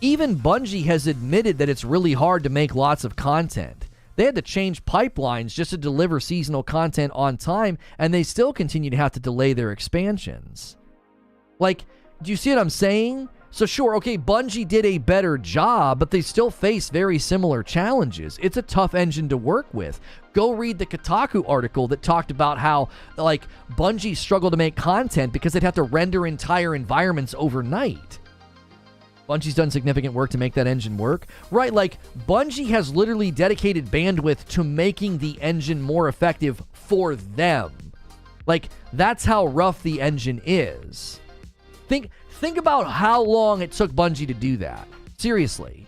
even Bungie has admitted that it's really hard to make lots of content. They had to change pipelines just to deliver seasonal content on time, and they still continue to have to delay their expansions. Like, do you see what I'm saying? So sure, okay, Bungie did a better job, but they still face very similar challenges. It's a tough engine to work with. Go read the Kotaku article that talked about how, like, Bungie struggled to make content because they'd have to render entire environments overnight. Bungie's done significant work to make that engine work. Right, like, Bungie has literally dedicated bandwidth to making the engine more effective for them. Like, that's how rough the engine is. Think about how long it took Bungie to do that. Seriously.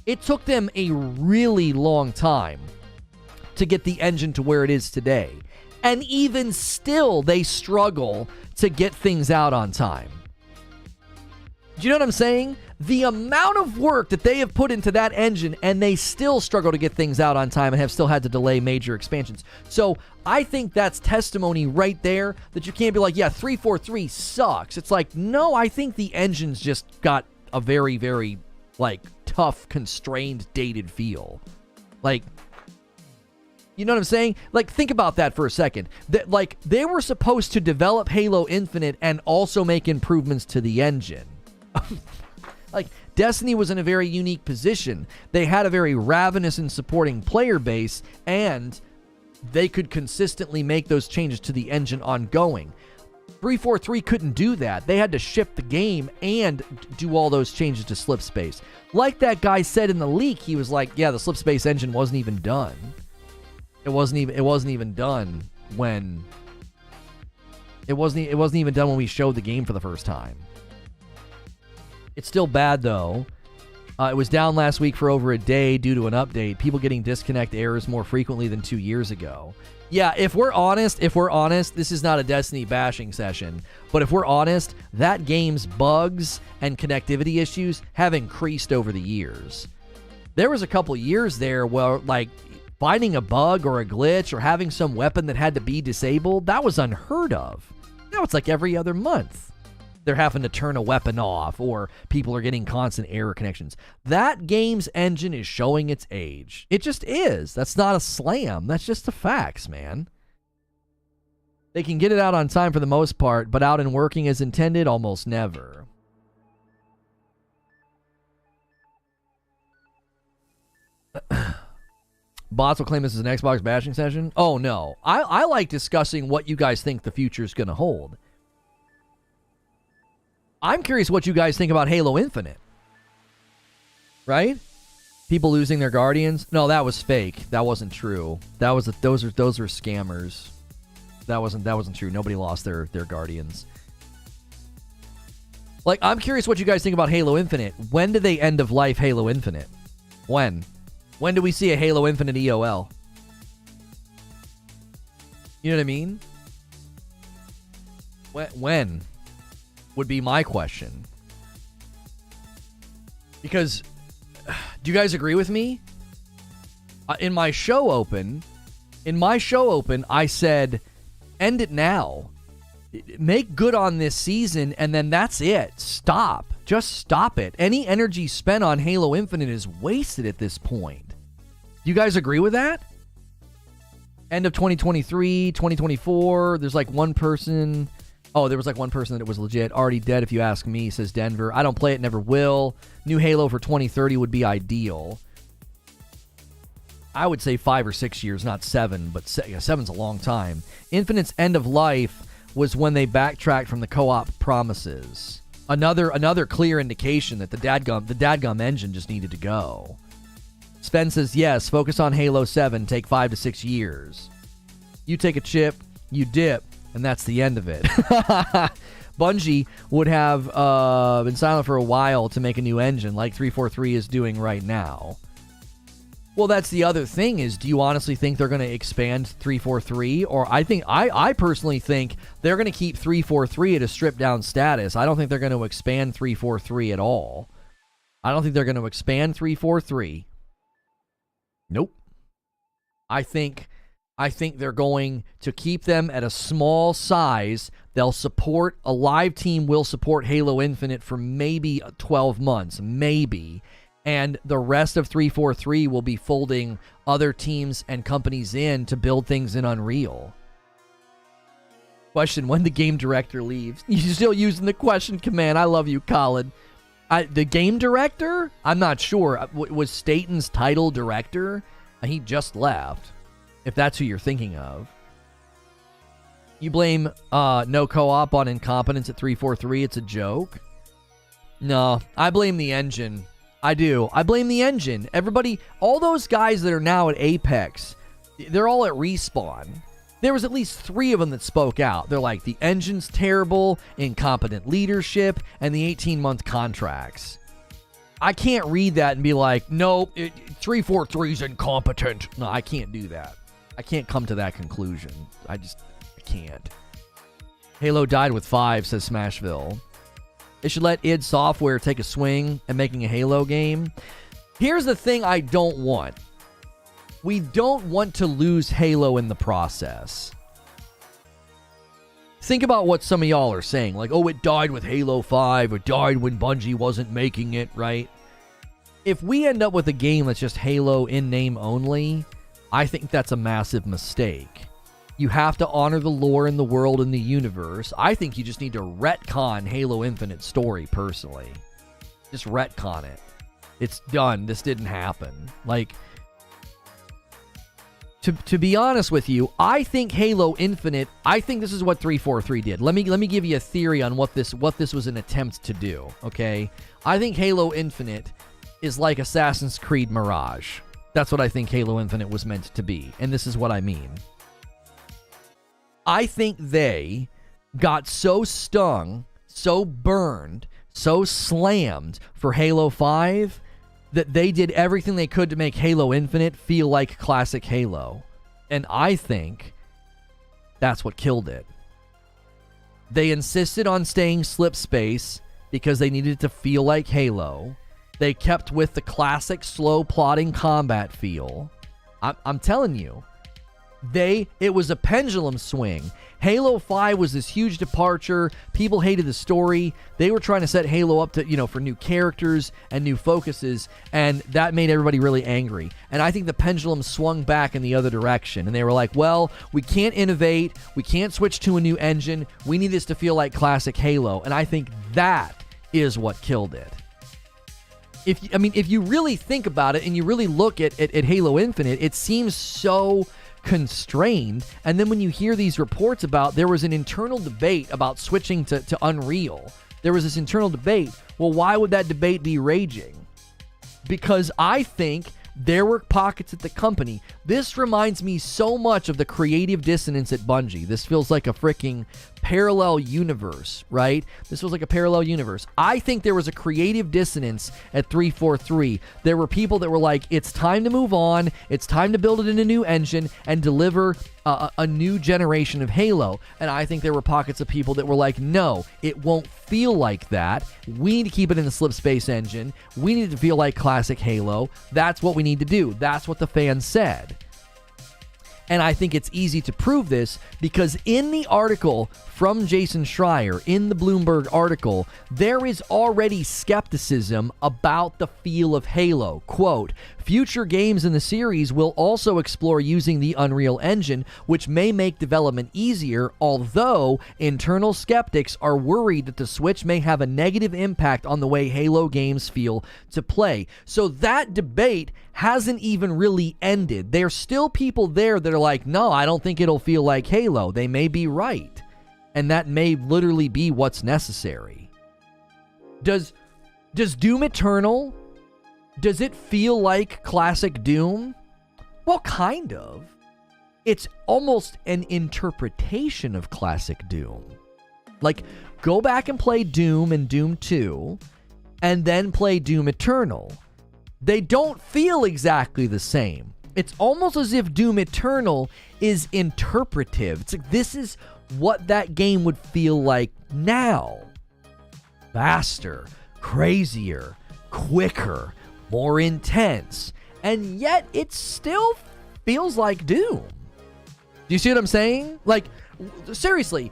It took them a really long time to get the engine to where it is today. And even still, they struggle to get things out on time. Do you know what I'm saying? The amount of work that they have put into that engine, and they still struggle to get things out on time and have still had to delay major expansions. So I think that's testimony right there that you can't be like, yeah, 343 sucks. It's like, no, I think the engine's just got a very, very, like, tough, constrained, dated feel. Like, you know what I'm saying? Like, think about that for a second. That, like, they were supposed to develop Halo Infinite and also make improvements to the engine. Like, Destiny was in a very unique position. They had a very ravenous and supporting player base, and they could consistently make those changes to the engine ongoing. 343 couldn't do that. They had to ship the game and do all those changes to Slipspace. Like that guy said in the leak, he was like, yeah, the Slipspace engine wasn't even done. It wasn't even done when it wasn't even done when we showed the game for the first time. It's still bad, though. It was down last week for over a day due to an update. People getting disconnect errors more frequently than 2 years ago. Yeah, if we're honest, this is not a Destiny bashing session, but if we're honest, that game's bugs and connectivity issues have increased over the years. There was a couple years there where, like, finding a bug or a glitch or having some weapon that had to be disabled, that was unheard of. Now it's like every other month they're having to turn a weapon off or people are getting constant error connections. That game's engine is showing its age. It just is. That's not a slam. That's just the facts, man. They can get it out on time for the most part, but out and working as intended, almost never. Bots will claim this is an Xbox bashing session. Oh, no. I like discussing what you guys think the future is going to hold. I'm curious what you guys think about Halo Infinite. Right? People losing their Guardians? No, that was fake. That wasn't true. Those are scammers. That wasn't true. Nobody lost their Guardians. Like, I'm curious what you guys think about Halo Infinite. When do they end of life Halo Infinite? When? When do we see a Halo Infinite EOL? You know what I mean? When would be my question. Because, do you guys agree with me? In my show open, I said, end it now. Make good on this season, and then that's it. Stop. Just stop it. Any energy spent on Halo Infinite is wasted at this point. Do you guys agree with that? End of 2023, 2024, there's like one person... Oh, there was like one person that it was legit. Already dead if you ask me, says Denver. I don't play it, never will. New Halo for 2030 would be ideal. I would say 5 or 6 years, not 7, but 7's a long time. Infinite's end of life was when they backtracked from the co-op promises. Another clear indication that the dadgum engine just needed to go. Sven says, yes, focus on Halo 7, take 5 to 6 years. You take a chip, you dip, and that's the end of it. Bungie would have been silent for a while to make a new engine like 343 is doing right now. Well, that's the other thing is, do you honestly think they're going to expand 343? Or I personally think they're going to keep 343 at a stripped down status. I don't think they're going to expand 343 at all. I don't think they're going to expand 343. Nope. I think they're going to keep them at a small size. They'll support, a live team will support Halo Infinite for maybe 12 months, maybe. And the rest of 343 will be folding other teams and companies in to build things in Unreal. Question, when the game director leaves? You're still using the question command. I love you, Colin. The game director? I'm not sure. Was Staten's title director? He just left. If that's who you're thinking of. You blame no co-op on incompetence at 343. It's a joke. No, I blame the engine. I do. I blame the engine. Everybody, all those guys that are now at Apex, they're all at Respawn. There was at least 3 of them that spoke out. They're like, the engine's terrible, incompetent leadership, and the 18-month contracts. I can't read that and be like, nope, 343's incompetent. No, I can't do that. I can't come to that conclusion. I can't. Halo died with 5, says Smashville. They should let id Software take a swing at making a Halo game. Here's the thing I don't want. We don't want to lose Halo in the process. Think about what some of y'all are saying. Like, oh, it died with Halo 5. It died when Bungie wasn't making it, right? If we end up with a game that's just Halo in name only, I think that's a massive mistake. You have to honor the lore in the world and the universe. I think you just need to retcon Halo Infinite story, personally. Just retcon it. It's done. This didn't happen. Like, to be honest with you, I think Halo Infinite, I think this is what 343 did. Let me give you a theory on what this was an attempt to do, okay? I think Halo Infinite is like Assassin's Creed Mirage. That's what I think Halo Infinite was meant to be, and this is what I mean. I think they got so stung, so burned, so slammed for Halo 5 that they did everything they could to make Halo Infinite feel like classic Halo. And I think that's what killed it. They insisted on staying Slipspace because they needed it to feel like Halo. They kept with the classic slow plotting combat feel. I'm telling you, it was a pendulum swing. Halo 5 was this huge departure. People hated the story. They were trying to set Halo up to, for new characters and new focuses, and that made everybody really angry. And I think the pendulum swung back in the other direction, and they were like, well, we can't innovate. We can't switch to a new engine. We need this to feel like classic Halo, and I think that is what killed it. If you really think about it and you really look at Halo Infinite, it seems so constrained. And then when you hear these reports about there was an internal debate about switching to Unreal, there was this internal debate. Well, why would that debate be raging? Because I think there were pockets at the company. This reminds me so much of the creative dissonance at Bungie. This feels like a freaking parallel universe, right? This feels like a parallel universe. I think there was a creative dissonance at 343. There were people that were like, it's time to move on. It's time to build it in a new engine and deliver a new generation of Halo. And I think there were pockets of people that were like, no, it won't feel like that. We need to keep it in the Slipspace engine. We need it to feel like classic Halo. That's what we need to do. That's what the fans said. And I think it's easy to prove this because in the article from Jason Schreier, in the Bloomberg article, there is already skepticism about the feel of Halo. Quote, future games in the series will also explore using the Unreal Engine, which may make development easier, although internal skeptics are worried that the switch may have a negative impact on the way Halo games feel to play. So that debate hasn't even really ended. There's still people there that are like, no, I don't think it'll feel like Halo. They may be right. And that may literally be what's necessary. Does Doom Eternal, does it feel like classic Doom? Well, kind of. It's almost an interpretation of classic Doom. Like, go back and play Doom and Doom 2, and then play Doom Eternal. They don't feel exactly the same. It's almost as if Doom Eternal is interpretive. It's like, this is what that game would feel like now. Faster, crazier, quicker, more intense, and yet it still feels like Doom. Do you see what I'm saying? Like, seriously,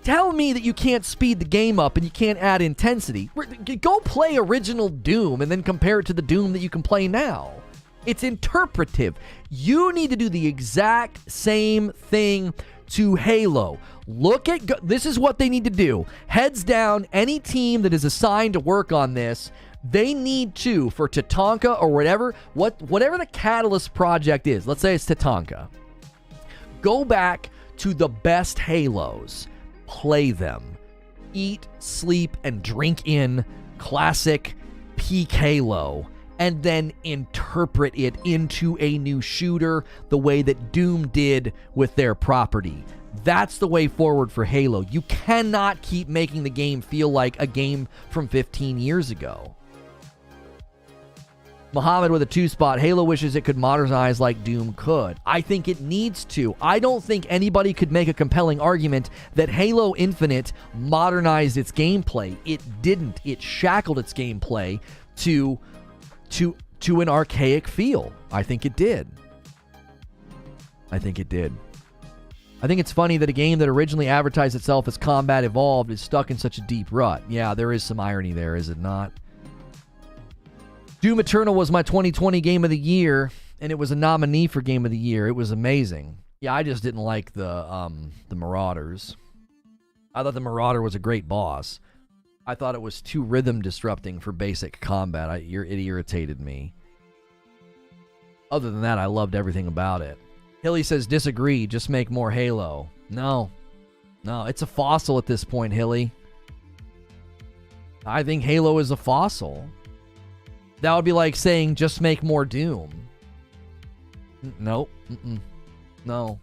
tell me that you can't speed the game up and you can't add intensity. Go play original Doom and then compare it to the Doom that you can play now. It's interpretive. You need to do the exact same thing to Halo. This is what they need to do. Heads down, any team that is assigned to work on this, they need to, for Tatanka or whatever the Catalyst project is, let's say it's Tatanka, go back to the best Halos, play them, eat, sleep, and drink in classic peak Halo, and then interpret it into a new shooter the way that Doom did with their property. That's the way forward for Halo. You cannot keep making the game feel like a game from 15 years ago. Muhammad with a 2-spot. Halo wishes it could modernize like Doom could. I think it needs to. I don't think anybody could make a compelling argument that Halo Infinite modernized its gameplay. It didn't. It shackled its gameplay to an archaic feel. I think it did. I think it's funny that a game that originally advertised itself as combat evolved is stuck in such a deep rut. Yeah, there is some irony there, is it not? Doom Eternal was my 2020 Game of the Year, and it was a nominee for Game of the Year. It was amazing. Yeah, I just didn't like the Marauders. I thought the Marauder was a great boss. I thought it was too rhythm disrupting for basic combat. It irritated me. Other than that, I loved everything about it. Hilly says, disagree, just make more Halo. No, it's a fossil at this point, Hilly. I think Halo is a fossil. That would be like saying, just make more Doom. Nope. No.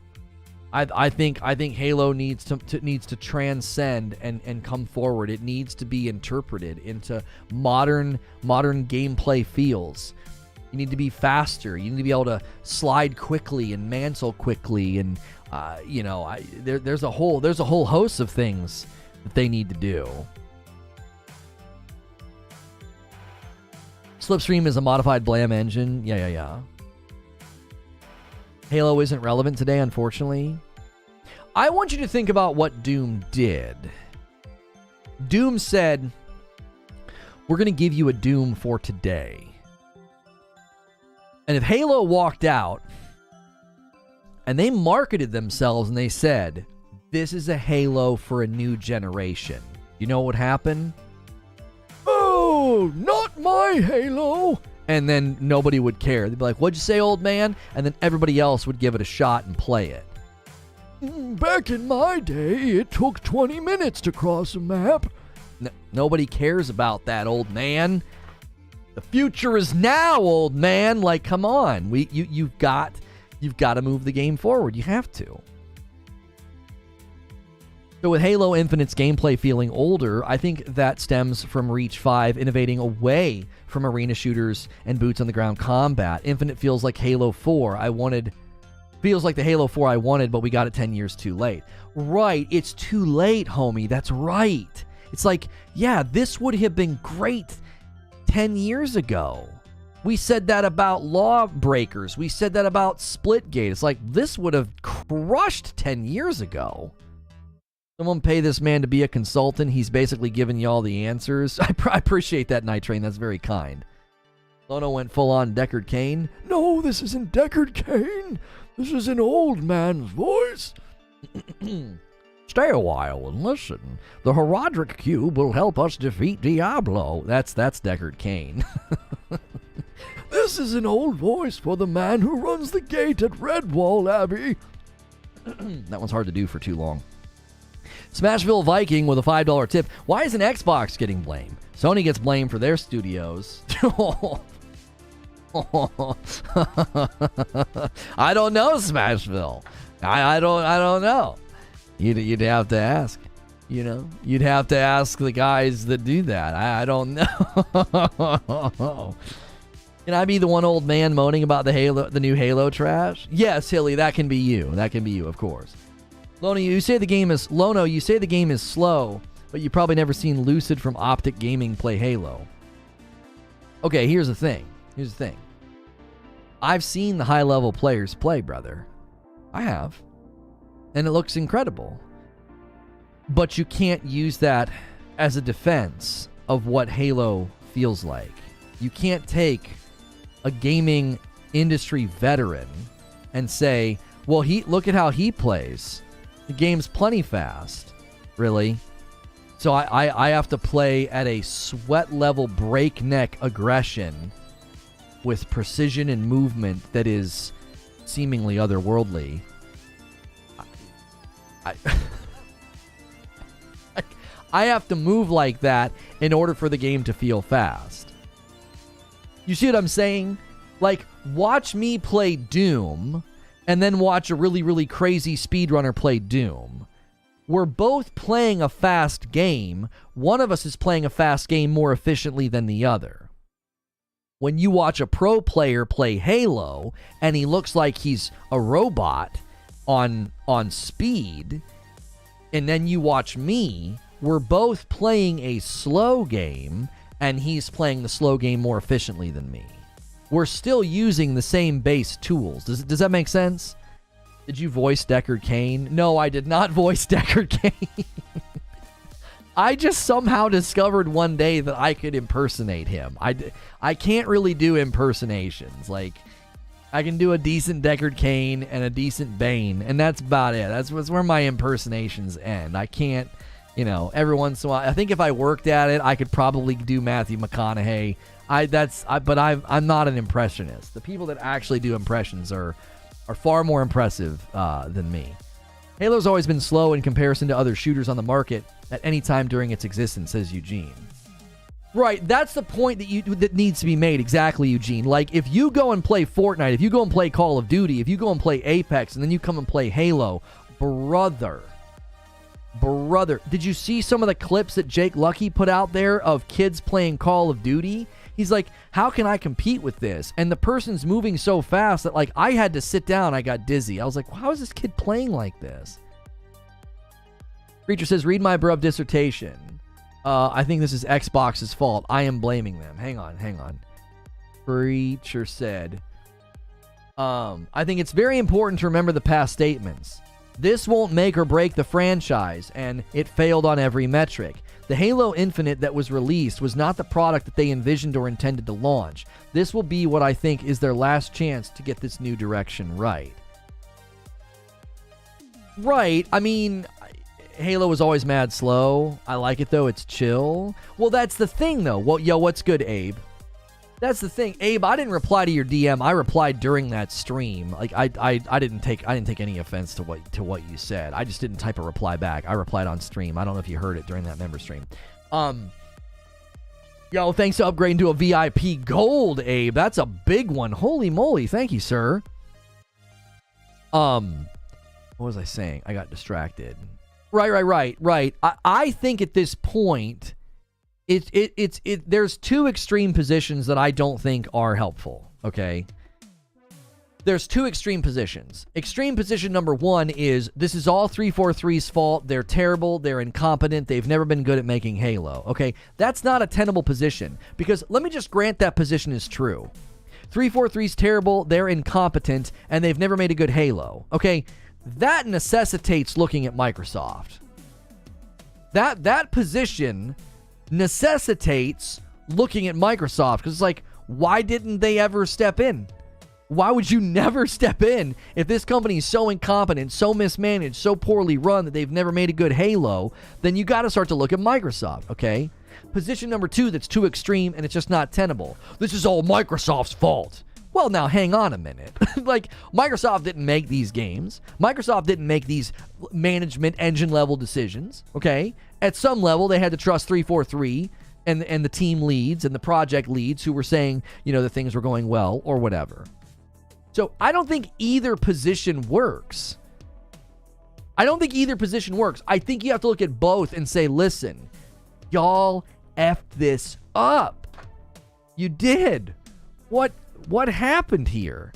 I think Halo needs to transcend and come forward. It needs to be interpreted into modern gameplay feels. You need to be faster. You need to be able to slide quickly and mantle quickly, and there's a whole host of things that they need to do. Slipstream is a modified Blam engine. Yeah. Halo isn't relevant today, unfortunately. I want you to think about what Doom did. Doom said, we're going to give you a Doom for today. And if Halo walked out and they marketed themselves and they said, this is a Halo for a new generation, you know what would happen? Oh, not my Halo. And then nobody would care. They'd be like, what'd you say, old man? And then everybody else would give it a shot and play it. Back in my day, it took 20 minutes to cross a map. Nobody cares about that, old man. The future is now, old man. Like, come on. You've got to move the game forward. You have to. So with Halo Infinite's gameplay feeling older, I think that stems from Reach 5 innovating away from arena shooters and boots-on-the-ground combat. Infinite feels like Halo 4. Feels like the Halo 4 I wanted, but we got it 10 years too late. Right, it's too late, homie. That's right. It's like, yeah, this would have been great 10 years ago. We said that about Lawbreakers. We said that about Splitgate. It's like, this would have crushed 10 years ago. Someone pay this man to be a consultant. He's basically giving you all the answers. I appreciate that, Night Train. That's very kind. Lono went full-on Deckard Cain. No, this isn't Deckard Cain. This is an old man's voice. Stay a while and listen. The Herodric Cube will help us defeat Diablo. That's Deckard Cain. This is an old voice for the man who runs the gate at Redwall Abbey. That one's hard to do for too long. Smashville Viking with a $5 tip. Why isn't Xbox getting blamed? Sony gets blamed for their studios. I don't know, Smashville. I don't know. You'd have to ask. You'd have to ask the guys that do that. I don't know. Can I be the one old man moaning about the new Halo trash? Yes, Hilly, that can be you. That can be you, of course. Lono, you say the game is slow, but you've probably never seen Lucid from Optic Gaming play Halo. Okay, here's the thing. I've seen the high-level players play, brother. I have. And it looks incredible. But you can't use that as a defense of what Halo feels like. You can't take a gaming industry veteran and say, well, look at how he plays. The game's plenty fast. Really? So I have to play at a sweat level breakneck aggression with precision and movement that is seemingly otherworldly. I have to move like that in order for the game to feel fast. You see what I'm saying? Like, watch me play Doom and then watch a really, really crazy speedrunner play Doom. We're both playing a fast game. One of us is playing a fast game more efficiently than the other. When you watch a pro player play Halo and he looks like he's a robot on speed, and then you watch me, we're both playing a slow game and he's playing the slow game more efficiently than me. We're still using the same base tools. Does that make sense? Did you voice Deckard Cain? No, I did not voice Deckard Cain. I just somehow discovered one day that I could impersonate him. I can't really do impersonations. Like, I can do a decent Deckard Cain and a decent Bane, and that's about it. That's where my impersonations end. I can't, every once in a while. I think if I worked at it, I could probably do Matthew McConaughey. But I'm not an impressionist. The people that actually do impressions are far more impressive than me. Halo's always been slow in comparison to other shooters on the market at any time during its existence, says Eugene. Right, that's the point that needs to be made. Exactly, Eugene. Like, if you go and play Fortnite, if you go and play Call of Duty, if you go and play Apex, and then you come and play Halo, brother, did you see some of the clips that Jake Lucky put out there of kids playing Call of Duty? He's like, how can I compete with this? And the person's moving so fast that, like, I had to sit down. I got dizzy. I was like, how is this kid playing like this? Creature says, read my bruv dissertation. I think this is Xbox's fault. I am blaming them. Hang on. Preacher said, I think it's very important to remember the past statements. This won't make or break the franchise, and it failed on every metric. The Halo Infinite that was released was not the product that they envisioned or intended to launch. This will be what I think is their last chance to get this new direction right. Right, I mean, Halo was always mad slow. I like it, though. It's chill. Well, that's the thing, though. Well, yo, what's good, Abe? That's the thing. Abe, I didn't reply to your DM. I replied during that stream. Like, I didn't take any offense to what you said. I just didn't type a reply back. I replied on stream. I don't know if you heard it during that member stream. Yo, thanks to upgrading to a VIP Gold, Abe. That's a big one. Holy moly. Thank you, sir. What was I saying? I got distracted. Right. I think at this point, there's two extreme positions that I don't think are helpful, okay? There's two extreme positions. Extreme position number one is, this is all 343's fault. They're terrible. They're incompetent. They've never been good at making Halo, okay? That's not a tenable position, because let me just grant that position is true. 343's terrible. They're incompetent, and they've never made a good Halo, okay? That necessitates looking at Microsoft. That position necessitates looking at Microsoft, because it's like, why didn't they ever step in? Why would you never step in if this company is so incompetent, so mismanaged, so poorly run that they've never made a good Halo? Then you got to start to look at Microsoft, okay? Position number two that's too extreme and it's just not tenable. This is all Microsoft's fault. Well, now, hang on a minute. Like, Microsoft didn't make these games. Microsoft didn't make these management engine-level decisions, okay? At some level, they had to trust 343 and the team leads and the project leads who were saying, you know, that things were going well or whatever. So, I don't think either position works. I think you have to look at both and say, listen, y'all effed this up. You did. What happened here?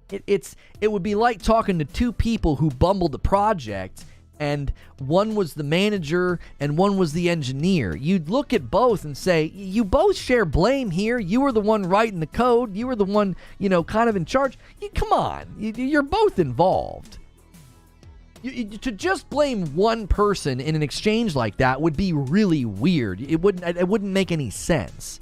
It would be like talking to two people who bumbled the project, and one was the manager and one was the engineer. You'd look at both and say, you both share blame here. You were the one writing the code. You were the one, you know, kind of in charge. Come on. You're both involved. To just blame one person in an exchange like that would be really weird. It wouldn't make any sense.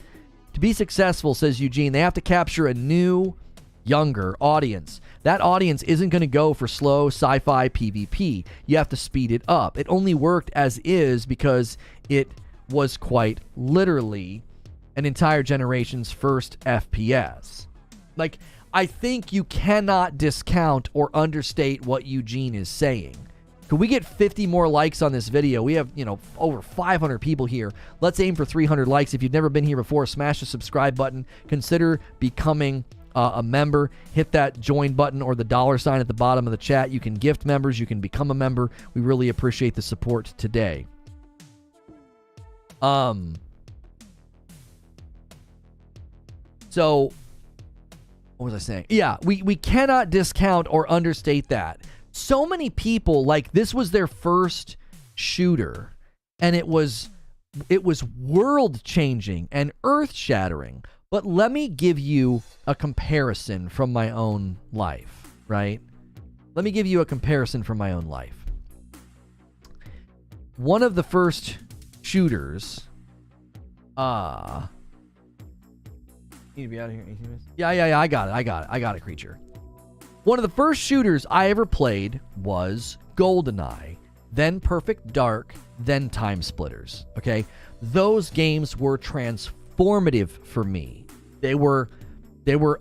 To be successful, says Eugene, they have to capture a new, younger audience. That audience isn't going to go for slow sci-fi PvP. You have to speed it up. It only worked as is because it was quite literally an entire generation's first FPS. Like, I think you cannot discount or understate what Eugene is saying. Could we get 50 more likes on this video? We have, over 500 people here. Let's aim for 300 likes. If you've never been here before, smash the subscribe button. Consider becoming a member. Hit that join button or the $sign at the bottom of the chat. You can gift members. You can become a member. We really appreciate the support today. So, what was I saying? Yeah, we cannot discount or understate that. So many people, like, this was their first shooter, and it was world-changing and earth-shattering. But let me give you a comparison from my own life, right? Let me give you a comparison from my own life. One of the first shooters, need to be out of here in 18 minutes? Yeah, I got it, Creature. One of the first shooters I ever played was GoldenEye, then Perfect Dark, then Time Splitters, okay? Those games were transformative for me. They were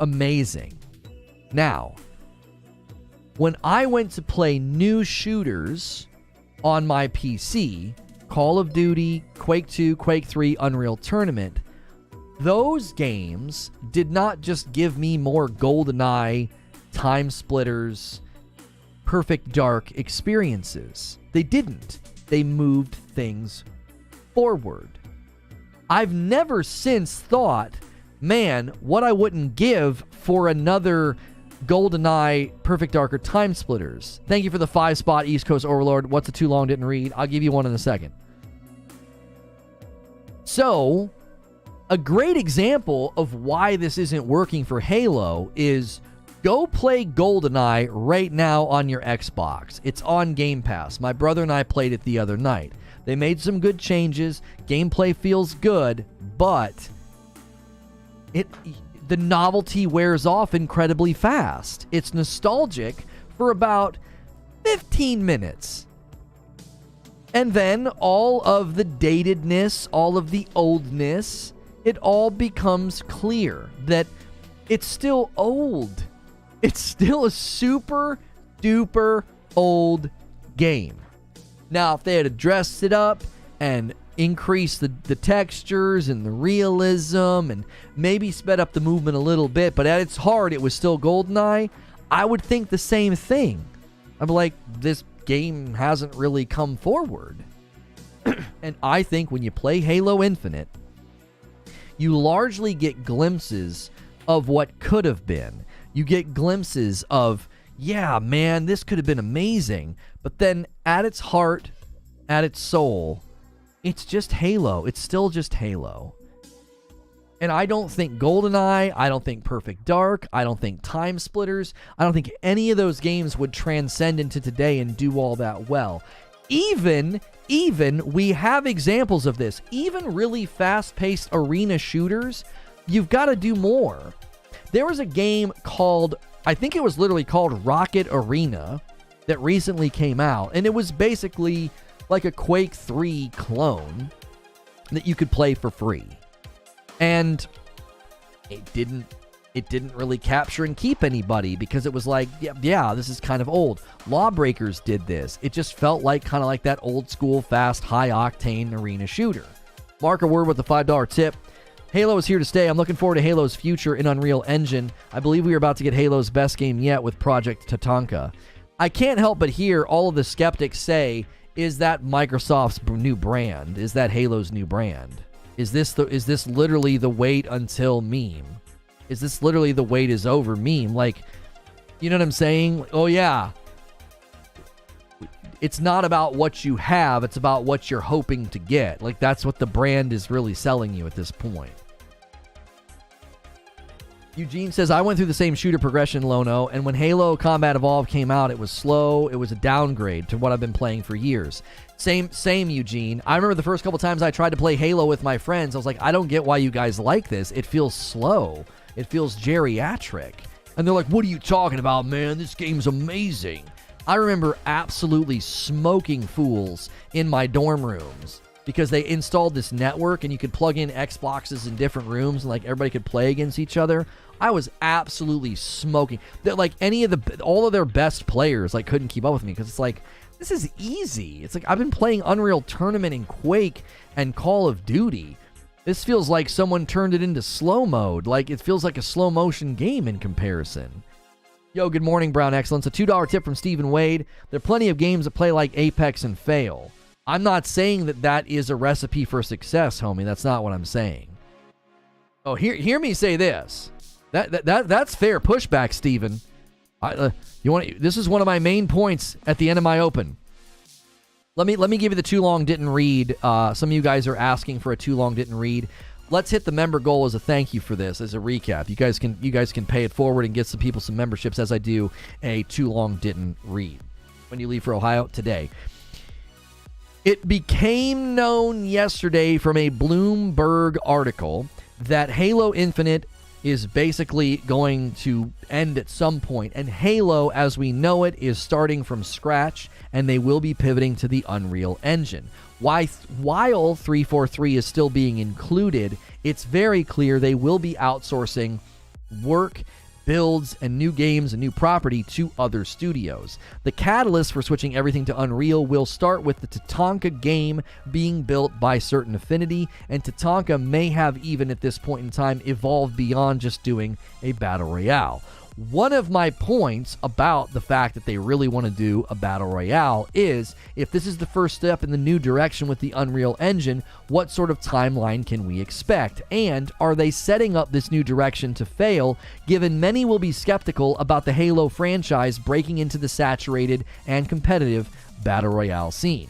amazing. Now, when I went to play new shooters on my PC, Call of Duty, Quake 2, Quake 3, Unreal Tournament, those games did not just give me more GoldenEye, Time Splitters, Perfect Dark experiences. They didn't. They moved things forward. I've never since thought, man, what I wouldn't give for another GoldenEye, Perfect Dark, or Time Splitters. Thank you for the 5-spot East Coast Overlord. What's a too long didn't read? I'll give you one in a second. So, a great example of why this isn't working for Halo is go play GoldenEye right now on your Xbox. It's on Game Pass. My brother and I played it the other night. They made some good changes. Gameplay feels good, but the novelty wears off incredibly fast. It's nostalgic for about 15 minutes. And then all of the datedness, all of the oldness, it all becomes clear that it's still old. It's still a super duper old game. Now, if they had dressed it up and increased the textures and the realism and maybe sped up the movement a little bit, but at its heart, it was still GoldenEye, I would think the same thing. I'd be like, this game hasn't really come forward. And I think when you play Halo Infinite, you largely get glimpses of what could have been. You get glimpses of, yeah, man, this could have been amazing. But then at its heart, at its soul, it's just Halo. It's still just Halo. And I don't think GoldenEye, I don't think Perfect Dark, I don't think Time Splitters, I don't think any of those games would transcend into today and do all that well. Even we have examples of this. Even really fast-paced arena shooters, you've got to do more. There was a game called, I think it was literally called Rocket Arena, that recently came out, and it was basically like a Quake 3 clone that you could play for free. And it didn't really capture and keep anybody because it was like, yeah, this is kind of old. Lawbreakers did this. It just felt like kind of like that old school, fast, high-octane arena shooter. Mark a word with the $5 tip. Halo is here to stay. I'm looking forward to Halo's future in Unreal Engine. I believe we are about to get Halo's best game yet with Project Tatanka. I can't help but hear all of the skeptics say, is that Microsoft's new brand? Is that Halo's new brand? Is this literally the wait until meme? Is this literally the wait is over meme? Like, you know what I'm saying? Oh yeah. It's not about what you have, it's about what you're hoping to get. Like, that's what the brand is really selling you at this point. Eugene says, I went through the same shooter progression, Lono, and when Halo Combat Evolved came out, it was slow. It was a downgrade to what I've been playing for years. Same, Eugene. I remember the first couple times I tried to play Halo with my friends, I was like, I don't get why you guys like this. It feels slow. It feels geriatric. And they're like, what are you talking about, man? This game's amazing. I remember absolutely smoking fools in my dorm rooms because they installed this network and you could plug in Xboxes in different rooms and like everybody could play against each other. I was absolutely smoking. That like all of their best players like couldn't keep up with me because it's like, this is easy. It's like I've been playing Unreal Tournament and Quake and Call of Duty. This feels like someone turned it into slow mode. Like it feels like a slow motion game in comparison. Yo, good morning, Brown Excellence. A $2 tip from Stephen Wade. There are plenty of games that play like Apex and fail. I'm not saying that is a recipe for success, homie. That's not what I'm saying. Oh, hear me say this. That's fair pushback, Stephen. This is one of my main points at the end of my open. Let me give you the too long didn't read. Some of you guys are asking for a too long didn't read. Let's hit the member goal as a thank you for this, as a recap. You guys can pay it forward and get some people some memberships as I do a too long didn't read. When you leave for Ohio today. It became known yesterday from a Bloomberg article that Halo Infinite is basically going to end at some point, and Halo as we know it is starting from scratch, and they will be pivoting to the Unreal Engine. While 343 is still being included, it's very clear they will be outsourcing work builds and new games and new property to other studios. The catalyst for switching everything to Unreal will start with the Tatanka game being built by Certain Affinity, and Tatanka may have even at this point in time evolved beyond just doing a Battle Royale. One of my points about the fact that they really want to do a Battle Royale is, if this is the first step in the new direction with the Unreal Engine, what sort of timeline can we expect? And are they setting up this new direction to fail, given many will be skeptical about the Halo franchise breaking into the saturated and competitive Battle Royale scene?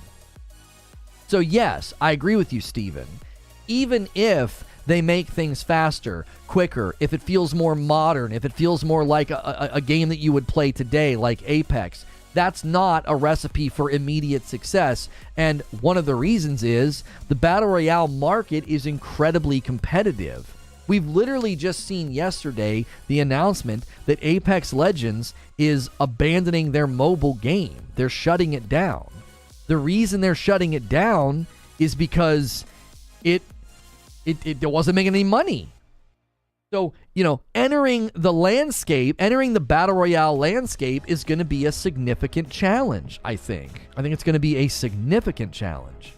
So yes, I agree with you, Steven. Even if they make things faster, quicker, if it feels more modern, if it feels more like a game that you would play today, like Apex, that's not a recipe for immediate success. And one of the reasons is the Battle Royale market is incredibly competitive. We've literally just seen yesterday the announcement that Apex Legends is abandoning their mobile game. They're shutting it down. The reason they're shutting it down is because it wasn't making any money. So, entering the Battle Royale landscape is going to be a significant challenge, I think. I think it's going to be a significant challenge.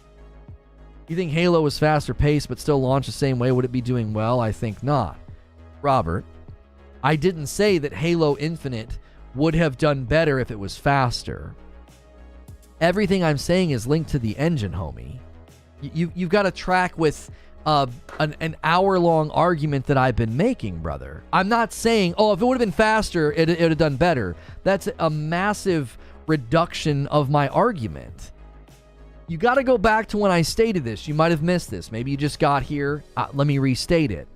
You think Halo is faster paced but still launched the same way? Would it be doing well? I think not. Robert, I didn't say that Halo Infinite would have done better if it was faster. Everything I'm saying is linked to the engine, homie. You've got to track with an hour-long argument that I've been making, brother. I'm not saying, if it would have been faster, it would have done better. That's a massive reduction of my argument. You got to go back to when I stated this. You might have missed this. Maybe you just got here. Let me restate it.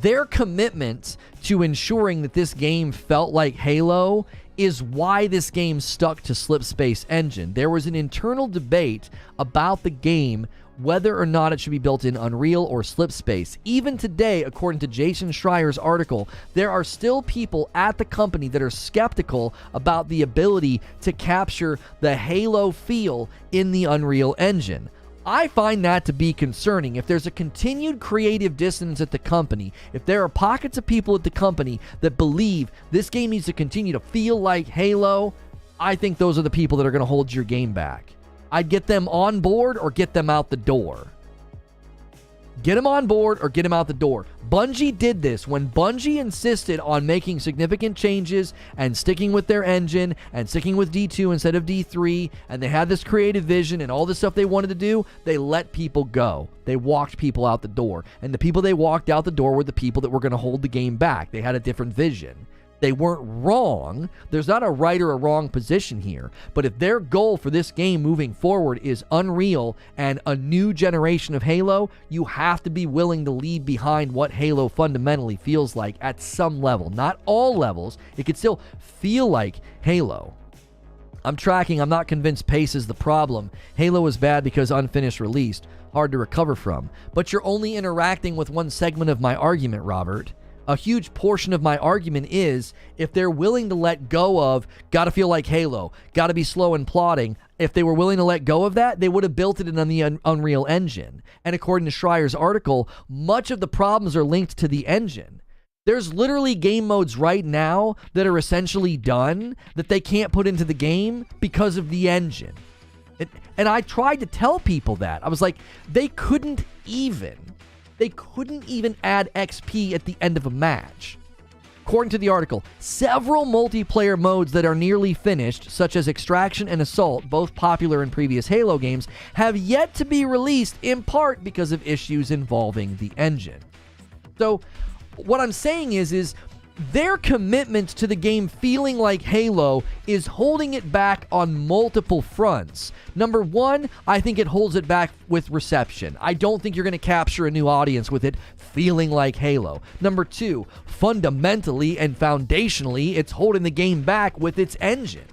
Their commitment to ensuring that this game felt like Halo is why this game stuck to Slipspace engine. There was an internal debate about the game, whether or not it should be built in Unreal or Slipspace. Even today, according to Jason Schreier's article, there are still people at the company that are skeptical about the ability to capture the Halo feel in the Unreal Engine. I find that to be concerning. If there's a continued creative dissonance at the company, if there are pockets of people at the company that believe this game needs to continue to feel like Halo, I think those are the people that are going to hold your game back. I'd get them on board or get them out the door. Get them on board or get them out the door. Bungie did this. When Bungie insisted on making significant changes and sticking with their engine and sticking with D2 instead of D3, and they had this creative vision and all this stuff they wanted to do, they let people go. They walked people out the door. And the people they walked out the door were the people that were going to hold the game back. They had a different vision. They weren't wrong. There's not a right or a wrong position here. But if their goal for this game moving forward is Unreal and a new generation of Halo, you have to be willing to leave behind what Halo fundamentally feels like at some level. Not all levels. It could still feel like Halo. I'm tracking. I'm not convinced pace is the problem. Halo is bad because unfinished released. Hard to recover from. But you're only interacting with one segment of my argument, Robert. A huge portion of my argument is, if they're willing to let go of, gotta feel like Halo, gotta be slow and plodding, if they were willing to let go of that, they would have built it in the Unreal Engine. And according to Schreier's article, much of the problems are linked to the engine. There's literally game modes right now that are essentially done that they can't put into the game because of the engine. And I tried to tell people that. I was like, they couldn't even add XP at the end of a match. According to the article, several multiplayer modes that are nearly finished, such as Extraction and Assault, both popular in previous Halo games, have yet to be released, in part because of issues involving the engine. So, what I'm saying is their commitment to the game feeling like Halo is holding it back on multiple fronts. Number one, I think it holds it back with reception. I don't think you're going to capture a new audience with it feeling like Halo. Number two, fundamentally and foundationally, it's holding the game back with its engine.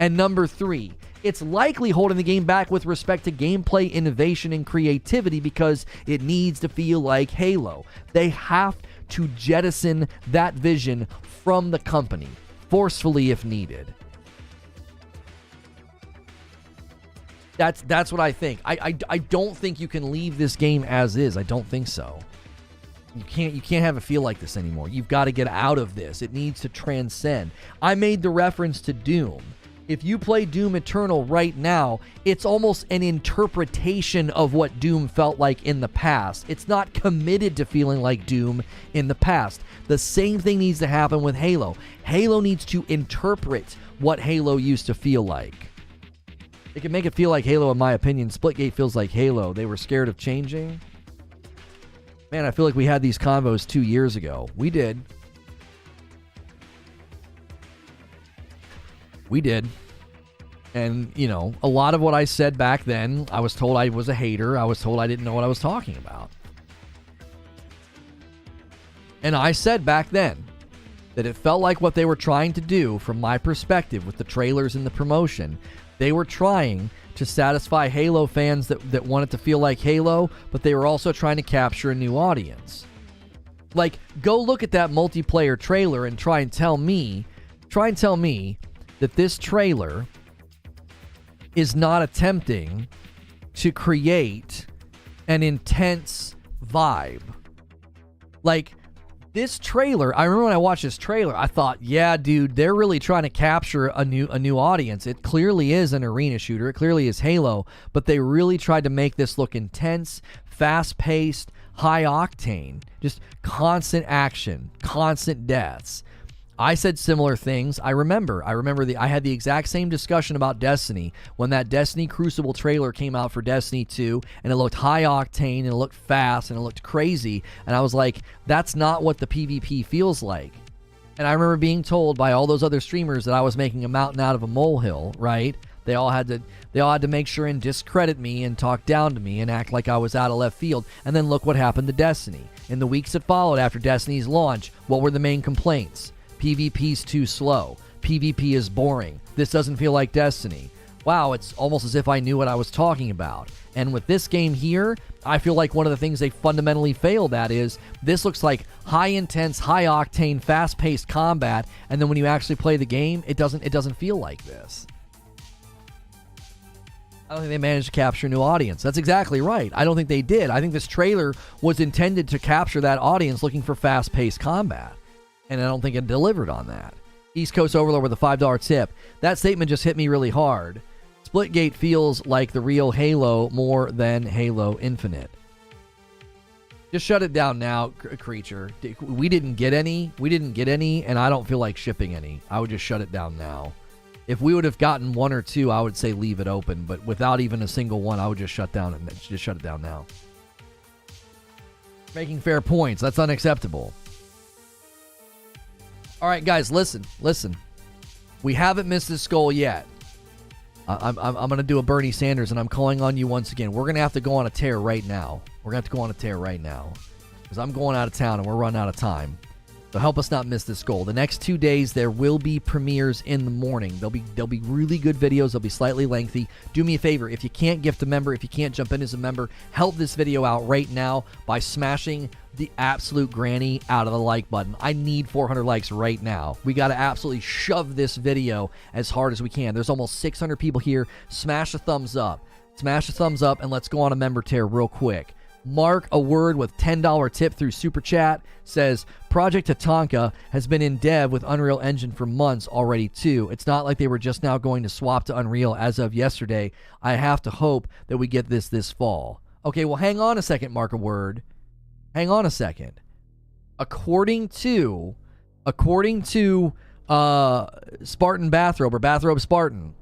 And number three, it's likely holding the game back with respect to gameplay innovation and creativity because it needs to feel like Halo. They have to jettison that vision from the company, forcefully if needed. That's what I think. I don't think you can leave this game as is. I don't think so. You can't have it feel like this anymore. You've got to get out of this. It needs to transcend. I made the reference to Doom. If you play Doom Eternal right now, it's almost an interpretation of what Doom felt like in the past. It's not committed to feeling like Doom in the past. The same thing needs to happen with Halo. Halo needs to interpret what Halo used to feel like. It can make it feel like Halo, in my opinion. Splitgate feels like Halo. They were scared of changing. Man, I feel like we had these convos 2 years ago. We did. We did. And, you know, a lot of what I said back then, I was told I was a hater. I was told I didn't know what I was talking about. And I said back then that it felt like what they were trying to do, from my perspective, with the trailers and the promotion, they were trying to satisfy Halo fans that wanted to feel like Halo, but they were also trying to capture a new audience. Like, go look at that multiplayer trailer and try and tell me that this trailer is not attempting to create an intense vibe. Like, this trailer, I remember when I watched this trailer, I thought, yeah, dude, they're really trying to capture a new audience. It clearly is an arena shooter. It clearly is Halo, but they really tried to make this look intense, fast-paced, high-octane, just constant action, constant deaths. I said similar things. I remember I had the exact same discussion about Destiny when that Destiny Crucible trailer came out for Destiny 2, and it looked high octane and it looked fast and it looked crazy, and I was like, that's not what the PvP feels like. And I remember being told by all those other streamers that I was making a mountain out of a molehill, right? They all had to make sure and discredit me and talk down to me and act like I was out of left field. And then look what happened to Destiny. In the weeks that followed after Destiny's launch, what were the main complaints? PvP's too slow. PvP is boring. This doesn't feel like Destiny. Wow, it's almost as if I knew what I was talking about. And with this game here, I feel like one of the things they fundamentally failed at is this looks like high intense, high octane, fast paced combat, and then when you actually play the game, it doesn't feel like this. I don't think they managed to capture a new audience. That's exactly right. I don't think they did. I think this trailer was intended to capture that audience looking for fast paced combat. And I don't think it delivered on that. East Coast Overlord with a $5 tip. That statement just hit me really hard. Splitgate feels like the real Halo more than Halo Infinite. Just shut it down now, creature. We didn't get any, and I don't feel like shipping any. I would just shut it down now. If we would have gotten one or two, I would say leave it open. But without even a single one, I would just shut it down now. Making fair points. That's unacceptable. All right, guys, listen. We haven't missed this goal yet. I'm going to do a Bernie Sanders, and I'm calling on you once again. We're going to have to go on a tear right now. Because I'm going out of town, and we're running out of time. So help us not miss this goal. The next 2 days, there will be premieres in the morning. They'll be really good videos. They'll be slightly lengthy. Do me a favor. If you can't gift a member, if you can't jump in as a member, help this video out right now by smashing the absolute granny out of the like button. I need 400 likes right now. We got to absolutely shove this video as hard as we can. There's almost 600 people here. Smash a thumbs up. And let's go on a member tear real quick. Mark a word with $10 tip through Super Chat says, Project Tatanka has been in dev with Unreal Engine for months already too. It's not like they were just now going to swap to Unreal as of yesterday. I have to hope that we get this fall. Okay, well, hang on a second, Mark a word. Hang on a second. According to Spartan Bathrobe or Bathrobe Spartan,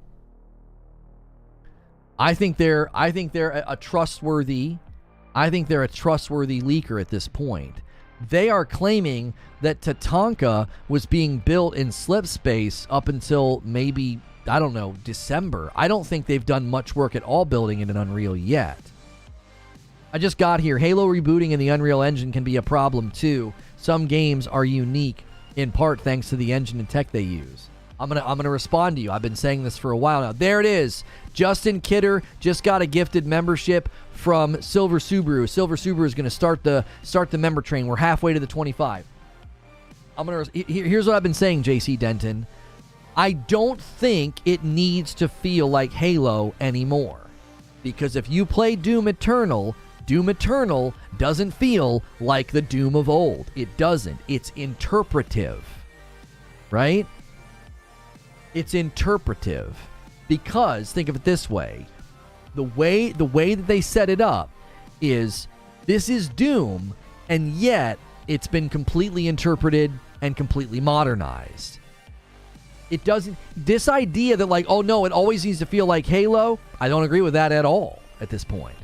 I think they're a trustworthy leaker at this point. They are claiming that Tatanka was being built in Slipspace up until maybe, I don't know, December. I don't think they've done much work at all building it in Unreal yet. I just got here. Halo rebooting in the Unreal Engine can be a problem too. Some games are unique in part thanks to the engine and tech they use. I'm gonna respond to you. I've been saying this for a while now. There it is. Justin Kidder just got a gifted membership from Silver Subaru. Silver Subaru is gonna start the member train. We're halfway to the 25. Here's what I've been saying, JC Denton. I don't think it needs to feel like Halo anymore. Because if you play Doom Eternal, Doom Eternal doesn't feel like the Doom of old. It doesn't. It's interpretive, right? It's interpretive because, think of it this way. The way that they set it up is this is Doom, and yet it's been completely interpreted and completely modernized. It doesn't, this idea that like, oh no, it always needs to feel like Halo, I don't agree with that at all at this point.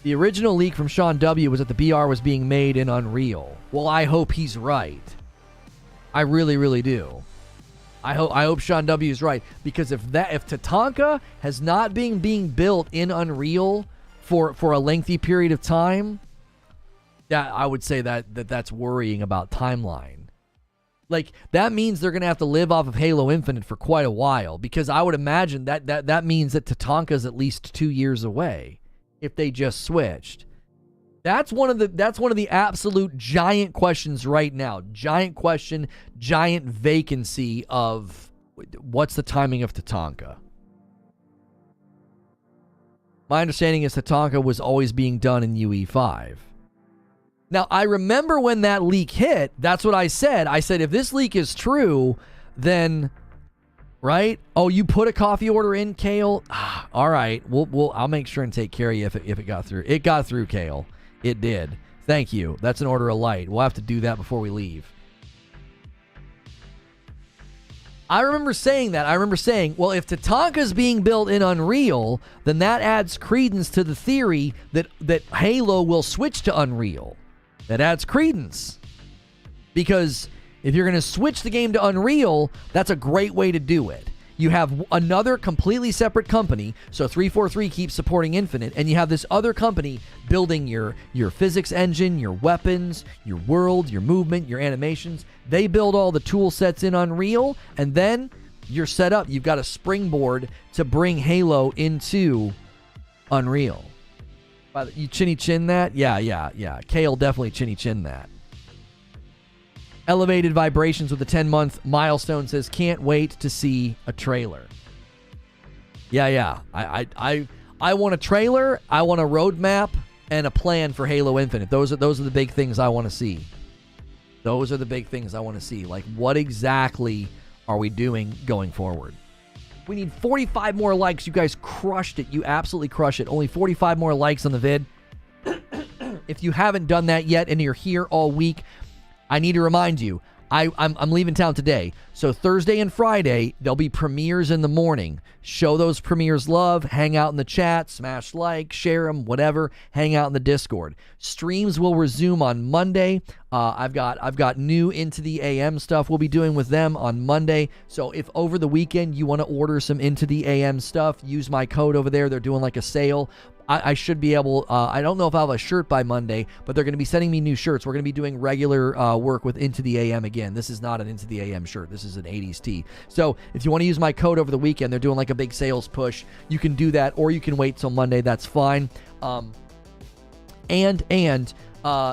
The original leak from Sean W. was that the BR was being made in Unreal. Well, I hope he's right. I really, really do. I hope Sean W. is right, because if Tatanka has not been being built in Unreal for a lengthy period of time, that I would say that's worrying about timeline. Like, that means they're going to have to live off of Halo Infinite for quite a while, because I would imagine that means that Tatanka's at least 2 years away if they just switched. That's one of the absolute giant questions right now. Giant question, giant vacancy of what's the timing of Tatanka. My understanding is Tatanka was always being done in UE5. Now, I remember when that leak hit, that's what I said. I said, if this leak is true, then, right? Oh, you put a coffee order in, Kale? All right. I'll make sure and take care of you if it got through. It got through, Kale. It did. Thank you. That's an order of light. We'll have to do that before we leave. I remember saying that. I remember saying, well, if Tatanka's being built in Unreal, then that adds credence to the theory that Halo will switch to Unreal. That adds credence. Because if you're going to switch the game to Unreal, that's a great way to do it. You have another completely separate company, so 343 keeps supporting Infinite, and you have this other company building your physics engine, your weapons, your world, your movement, your animations. They build all the tool sets in Unreal, and then you're set up. You've got a springboard to bring Halo into Unreal. You chinny chin that? Yeah. Kale definitely chinny chin that. Elevated Vibrations with a 10-month milestone says, can't wait to see a trailer. Yeah. I want a trailer, I want a roadmap, and a plan for Halo Infinite. Those are the big things I want to see. Those are the big things I want to see. Like, what exactly are we doing going forward? We need 45 more likes. You guys crushed it. You absolutely crushed it. Only 45 more likes on the vid. If you haven't done that yet and you're here all week, I need to remind you, I'm leaving town today. So Thursday and Friday, there'll be premieres in the morning. Show those premieres love. Hang out in the chat. Smash like. Share them. Whatever. Hang out in the Discord. Streams will resume on Monday. I've got new Into the AM stuff we'll be doing with them on Monday. So if over the weekend you want to order some Into the AM stuff, use my code over there. They're doing like a sale. I should be able, I don't know if I'll have a shirt by Monday, but they're going to be sending me new shirts. We're going to be doing regular work with Into the AM again. This is not an Into the AM shirt. This is an 80s tee. So if you want to use my code over the weekend, they're doing like a big sales push. You can do that, or you can wait till Monday. That's fine. And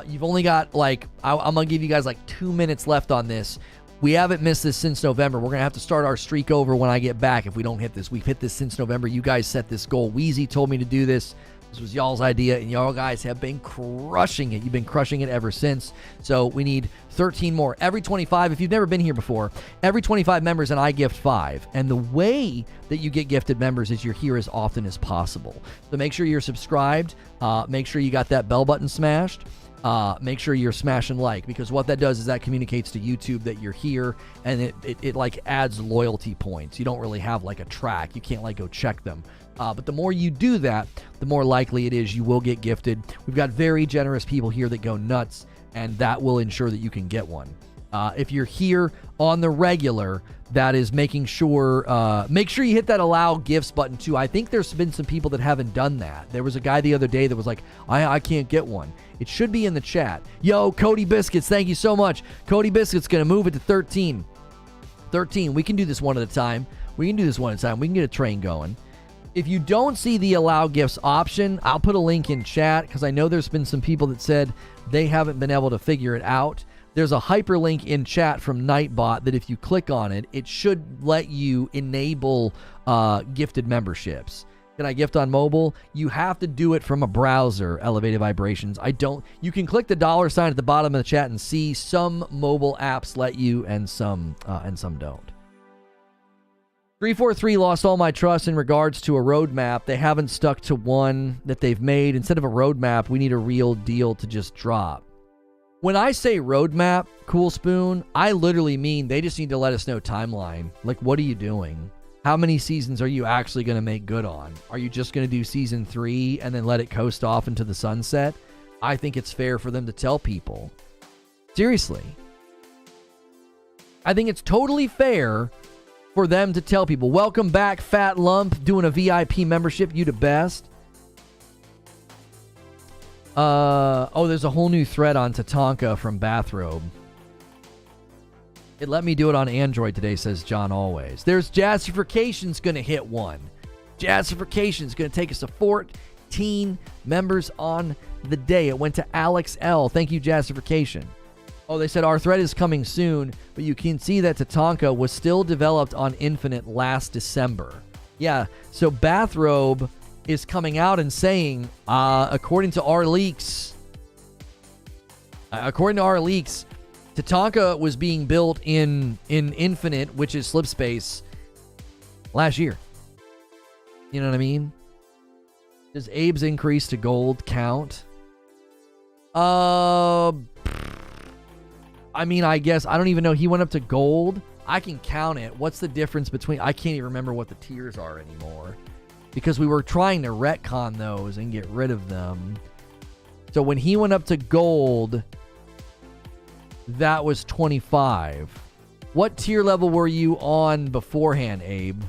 you've only got like, I'm going to give you guys like 2 minutes left on this. We haven't missed this since November. We're going to have to start our streak over when I get back if we don't hit this. We've hit this since November. You guys set this goal. Wheezy told me to do this. This was y'all's idea, and y'all guys have been crushing it. You've been crushing it ever since. So we need 13 more. Every 25, if you've never been here before, every 25 members, and I gift 5. And the way that you get gifted members is you're here as often as possible. So make sure you're subscribed. Make sure you got that bell button smashed. Make sure you're smashing like, because what that does is that communicates to YouTube that you're here, and it like adds loyalty points. You don't really have like a track. You can't like go check them. But the more you do that, the more likely it is you will get gifted. We've got very generous people here that go nuts, and that will ensure that you can get one. If you're here on the regular, that is making sure, make sure you hit that allow gifts button too. I think there's been some people that haven't done that. There was a guy the other day that was like, I can't get one. It should be in the chat. Yo, Cody Biscuits, thank you so much. Cody Biscuits going to move it to 13. 13. We can do this one at a time. We can get a train going. If you don't see the allow gifts option, I'll put a link in chat, because I know there's been some people that said they haven't been able to figure it out. There's a hyperlink in chat from Nightbot that if you click on it, it should let you enable gifted memberships. Can I gift on mobile? You have to do it from a browser, Elevated Vibrations. You can click the $ at the bottom of the chat and see some mobile apps let you and some don't. 343 lost all my trust in regards to a roadmap. They haven't stuck to one that they've made. Instead of a roadmap, we need a real deal to just drop. When I say roadmap, Cool Spoon, I literally mean they just need to let us know timeline. Like, what are you doing? How many seasons are you actually going to make good on? Are you just going to do season 3 and then let it coast off into the sunset? I think it's fair for them to tell people. Seriously. I think it's totally fair for them to tell people. Welcome back, Fat Lump, doing a VIP membership. You the best. There's a whole new thread on Tatanka from Bathrobe. It let me do it on Android today, says John Always. There's Jazzification's going to hit one. Jazzification's going to take us to 14 members on the day. It went to Alex L. Thank you, Jazzification. Oh, they said our thread is coming soon, but you can see that Tatanka was still developed on Infinite last December. Yeah, so Bathrobe is coming out and saying, according to our leaks, Tatanka was being built in Infinite, which is Slipspace, last year. You know what I mean? Does Abe's increase to gold count? I mean, I guess. I don't even know. He went up to gold. I can count it. What's the difference between... I can't even remember what the tiers are anymore. Because we were trying to retcon those and get rid of them. So when he went up to gold... That was 25. What tier level were you on beforehand, Abe?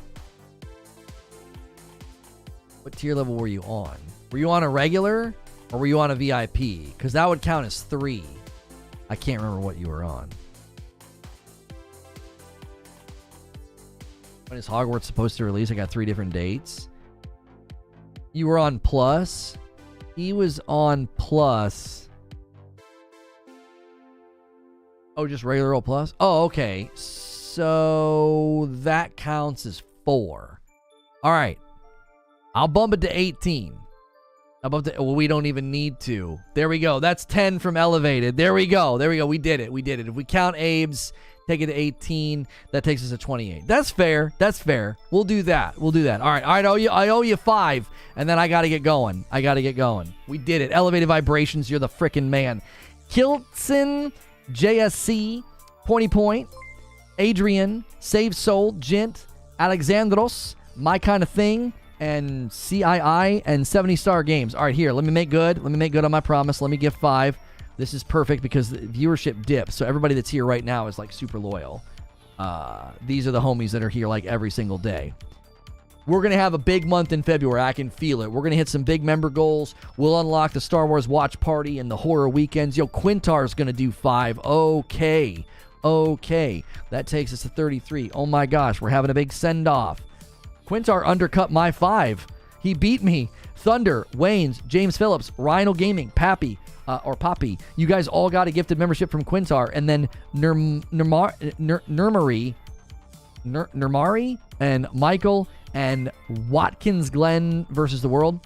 What tier level were you on? Were you on a regular or were you on a VIP? Because that would count as 3. I can't remember what you were on. When is Hogwarts supposed to release? I got 3 different dates. You were on Plus. He was on Plus. Oh, just regular old Plus? Oh, okay. So that counts as 4. All right. I'll bump it to 18. Well, we don't even need to. There we go. That's 10 from Elevated. There we go. We did it. If we count Abe's, take it to 18. That takes us to 28. That's fair. We'll do that. All right. I owe you 5. And then I got to get going. We did it. Elevated Vibrations. You're the frickin' man. Kilton... JSC, Pointy Point, Adrian, Save Soul, Gent, Alexandros, My Kind of Thing, and CII, and 70 Star Games. All right, here, let me make good on my promise. Let me give 5. This is perfect because the viewership dips, so everybody that's here right now is like super loyal. These are the homies that are here like every single day. We're going to have a big month in February. I can feel it. We're going to hit some big member goals. We'll unlock the Star Wars watch party and the horror weekends. Yo, Quintar's going to do 5. Okay. That takes us to 33. Oh my gosh, we're having a big send-off. Quintar undercut my 5. He beat me. Thunder, Waynes, James Phillips, Rhino Gaming, Pappy, or Poppy. You guys all got a gifted membership from Quintar. And then Nurmari and Michael and Watkins Glen versus the World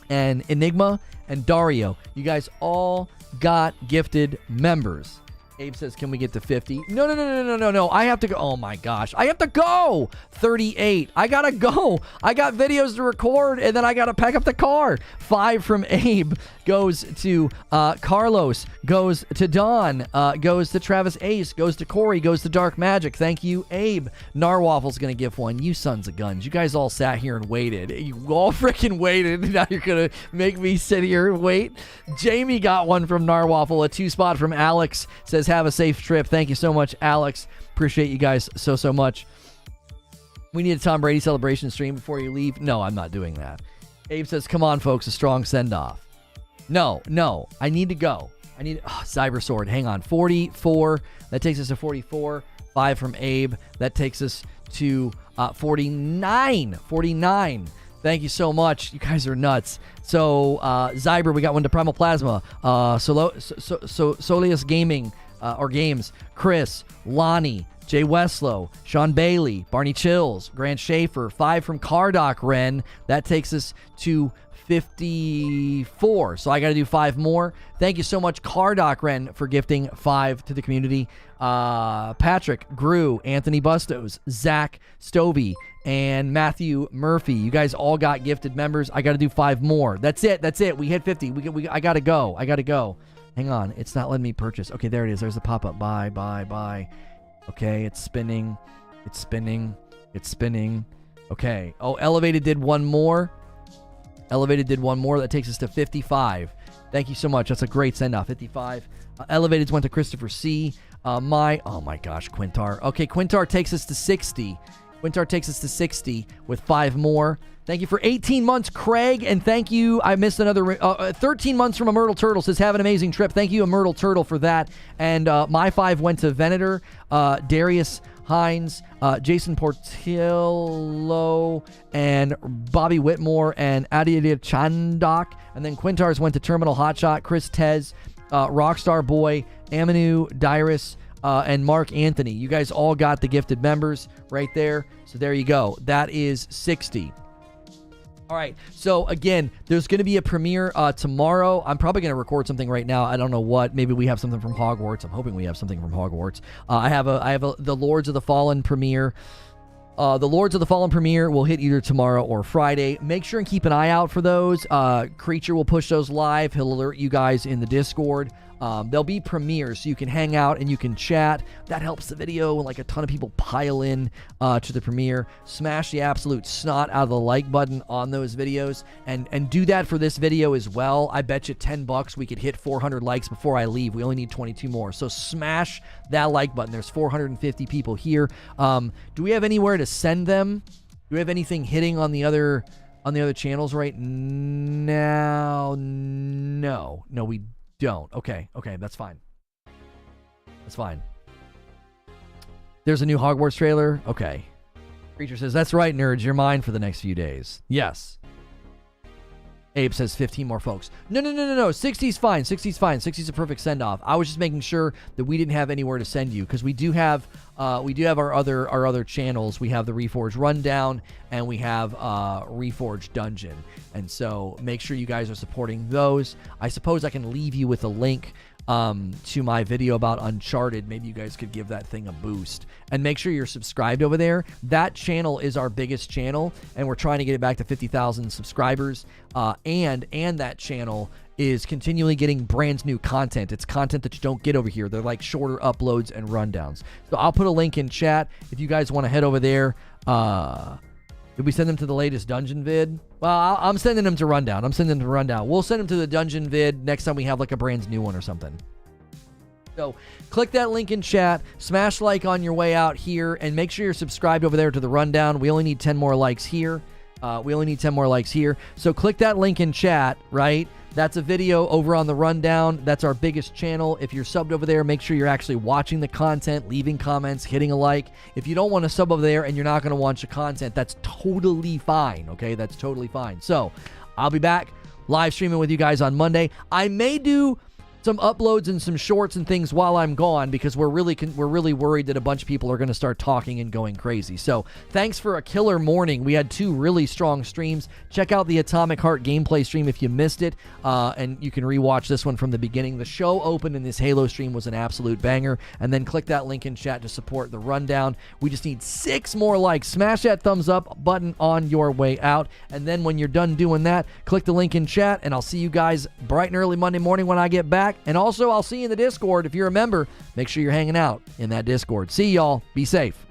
and Enigma and Dario. You guys all got gifted members. Abe says, can we get to 50? No. I have to go. Oh my gosh. I have to go. 38. I gotta go. I got videos to record and then I gotta pack up the car. 5 from Abe goes to Carlos, goes to Don, goes to Travis Ace, goes to Corey, goes to Dark Magic. Thank you, Abe. Narwaffle's gonna give 1. You sons of guns. You guys all sat here and waited. You all freaking waited. Now you're gonna make me sit here and wait. Jamie got 1 from Narwaffle. A 2 spot from Alex. Says, have a safe trip. Thank you so much, Alex. Appreciate you guys so much. We need a Tom Brady celebration stream before you leave. No, I'm not doing that. Abe says, come on, folks, a strong send-off. No, I need to go. Cyber Sword. Hang on. 44. That takes us to 44. 5 from Abe. That takes us to 49. 49. Thank you so much. You guys are nuts. So, Zyber, we got 1 to Primal Plasma. Solius Gaming, or Games. Chris, Lonnie, Jay Westlow, Sean Bailey, Barney Chills, Grant Schaefer, 5 from Cardoc Ren. That takes us to 54. So I got to do 5 more. Thank you so much, Cardoc Ren, for gifting 5 to the community. Patrick, Grew, Anthony Bustos, Zach Stovey, and Matthew Murphy. You guys all got gifted members. I got to do 5 more. That's it. We hit 50. I got to go. Hang on. It's not letting me purchase. Okay, there it is. There's the pop-up. Buy. Okay, it's spinning. Okay. Oh, Elevated did one more. That takes us to 55. Thank you so much. That's a great send-off. 55. Elevateds went to Christopher C. Oh my gosh, Quintar. Okay, Quintar takes us to 60. With 5 more. Thank you for 18 months, Craig, and thank you. I missed another 13 months from a Myrtle Turtle. Says, have an amazing trip. Thank you, a Myrtle Turtle, for that. And my 5 went to Venator, Darius Hines, Jason Portillo, and Bobby Whitmore, and Adia Chandok. And then Quintar's went to Terminal Hotshot, Chris Tez, Rockstar Boy, Aminu Dyrus, and Mark Anthony. You guys all got the gifted members right there. So there you go. That is 60. All right. So again, there's going to be a premiere tomorrow. I'm probably going to record something right now. I don't know what. Maybe we have something from Hogwarts. I'm hoping we have something from Hogwarts. I have the Lords of the Fallen premiere. The Lords of the Fallen premiere will hit either tomorrow or Friday. Make sure and keep an eye out for those. Creature will push those live. He'll alert you guys in the Discord. There'll be premieres, so you can hang out and you can chat. That helps the video when like a ton of people pile in to the premiere. Smash the absolute snot out of the like button on those videos, and do that for this video as well. I bet you $10 we could hit 400 likes before I leave. We only need 22 more, so smash that like button. There's 450 people here. Do we have anywhere to send them? Do we have anything hitting on the other channels right now? No, we don't. Okay, that's fine. There's a new Hogwarts trailer. Okay. Creature says, that's right, nerds. You're mine for the next few days. Yes. Abe says 15 more folks. No. 60's fine. 60's a perfect send-off. I was just making sure that we didn't have anywhere to send you, because we do have our other channels. We have the Reforge Rundown and we have Reforge Dungeon. And so make sure you guys are supporting those. I suppose I can leave you with a link to my video about Uncharted. Maybe you guys could give that thing a boost, and make sure you're subscribed over there. That channel is our biggest channel, and we're trying to get it back to 50,000 subscribers. And that channel is continually getting brand new content. It's content that you don't get over here. They're like shorter uploads and rundowns. So I'll put a link in chat if you guys want to head over there. Did we send them to the latest dungeon vid? Well, I'm sending them to Rundown. We'll send them to the dungeon vid next time we have like a brand new one or something. So click that link in chat, smash like on your way out here, and make sure you're subscribed over there to the Rundown. We only need 10 more likes here. So click that link in chat, right? That's a video over on the Rundown. That's our biggest channel. If you're subbed over there, make sure you're actually watching the content, leaving comments, hitting a like. If you don't want to sub over there and you're not going to watch the content, that's totally fine, okay? That's totally fine. So I'll be back live streaming with you guys on Monday. I may do some uploads and some shorts and things while I'm gone, because we're really worried that a bunch of people are going to start talking and going crazy. So thanks for a killer morning. We had 2 really strong streams. Check out the Atomic Heart gameplay stream if you missed it, and you can rewatch this one from the beginning. The show opened and this Halo stream was an absolute banger. And then click that link in chat to support the Rundown. We just need 6 more likes. Smash that thumbs up button on your way out, and then when you're done doing that, click the link in chat, and I'll see you guys bright and early Monday morning when I get back. And also, I'll see you in the Discord. If you're a member, make sure you're hanging out in that Discord. See y'all. Be safe.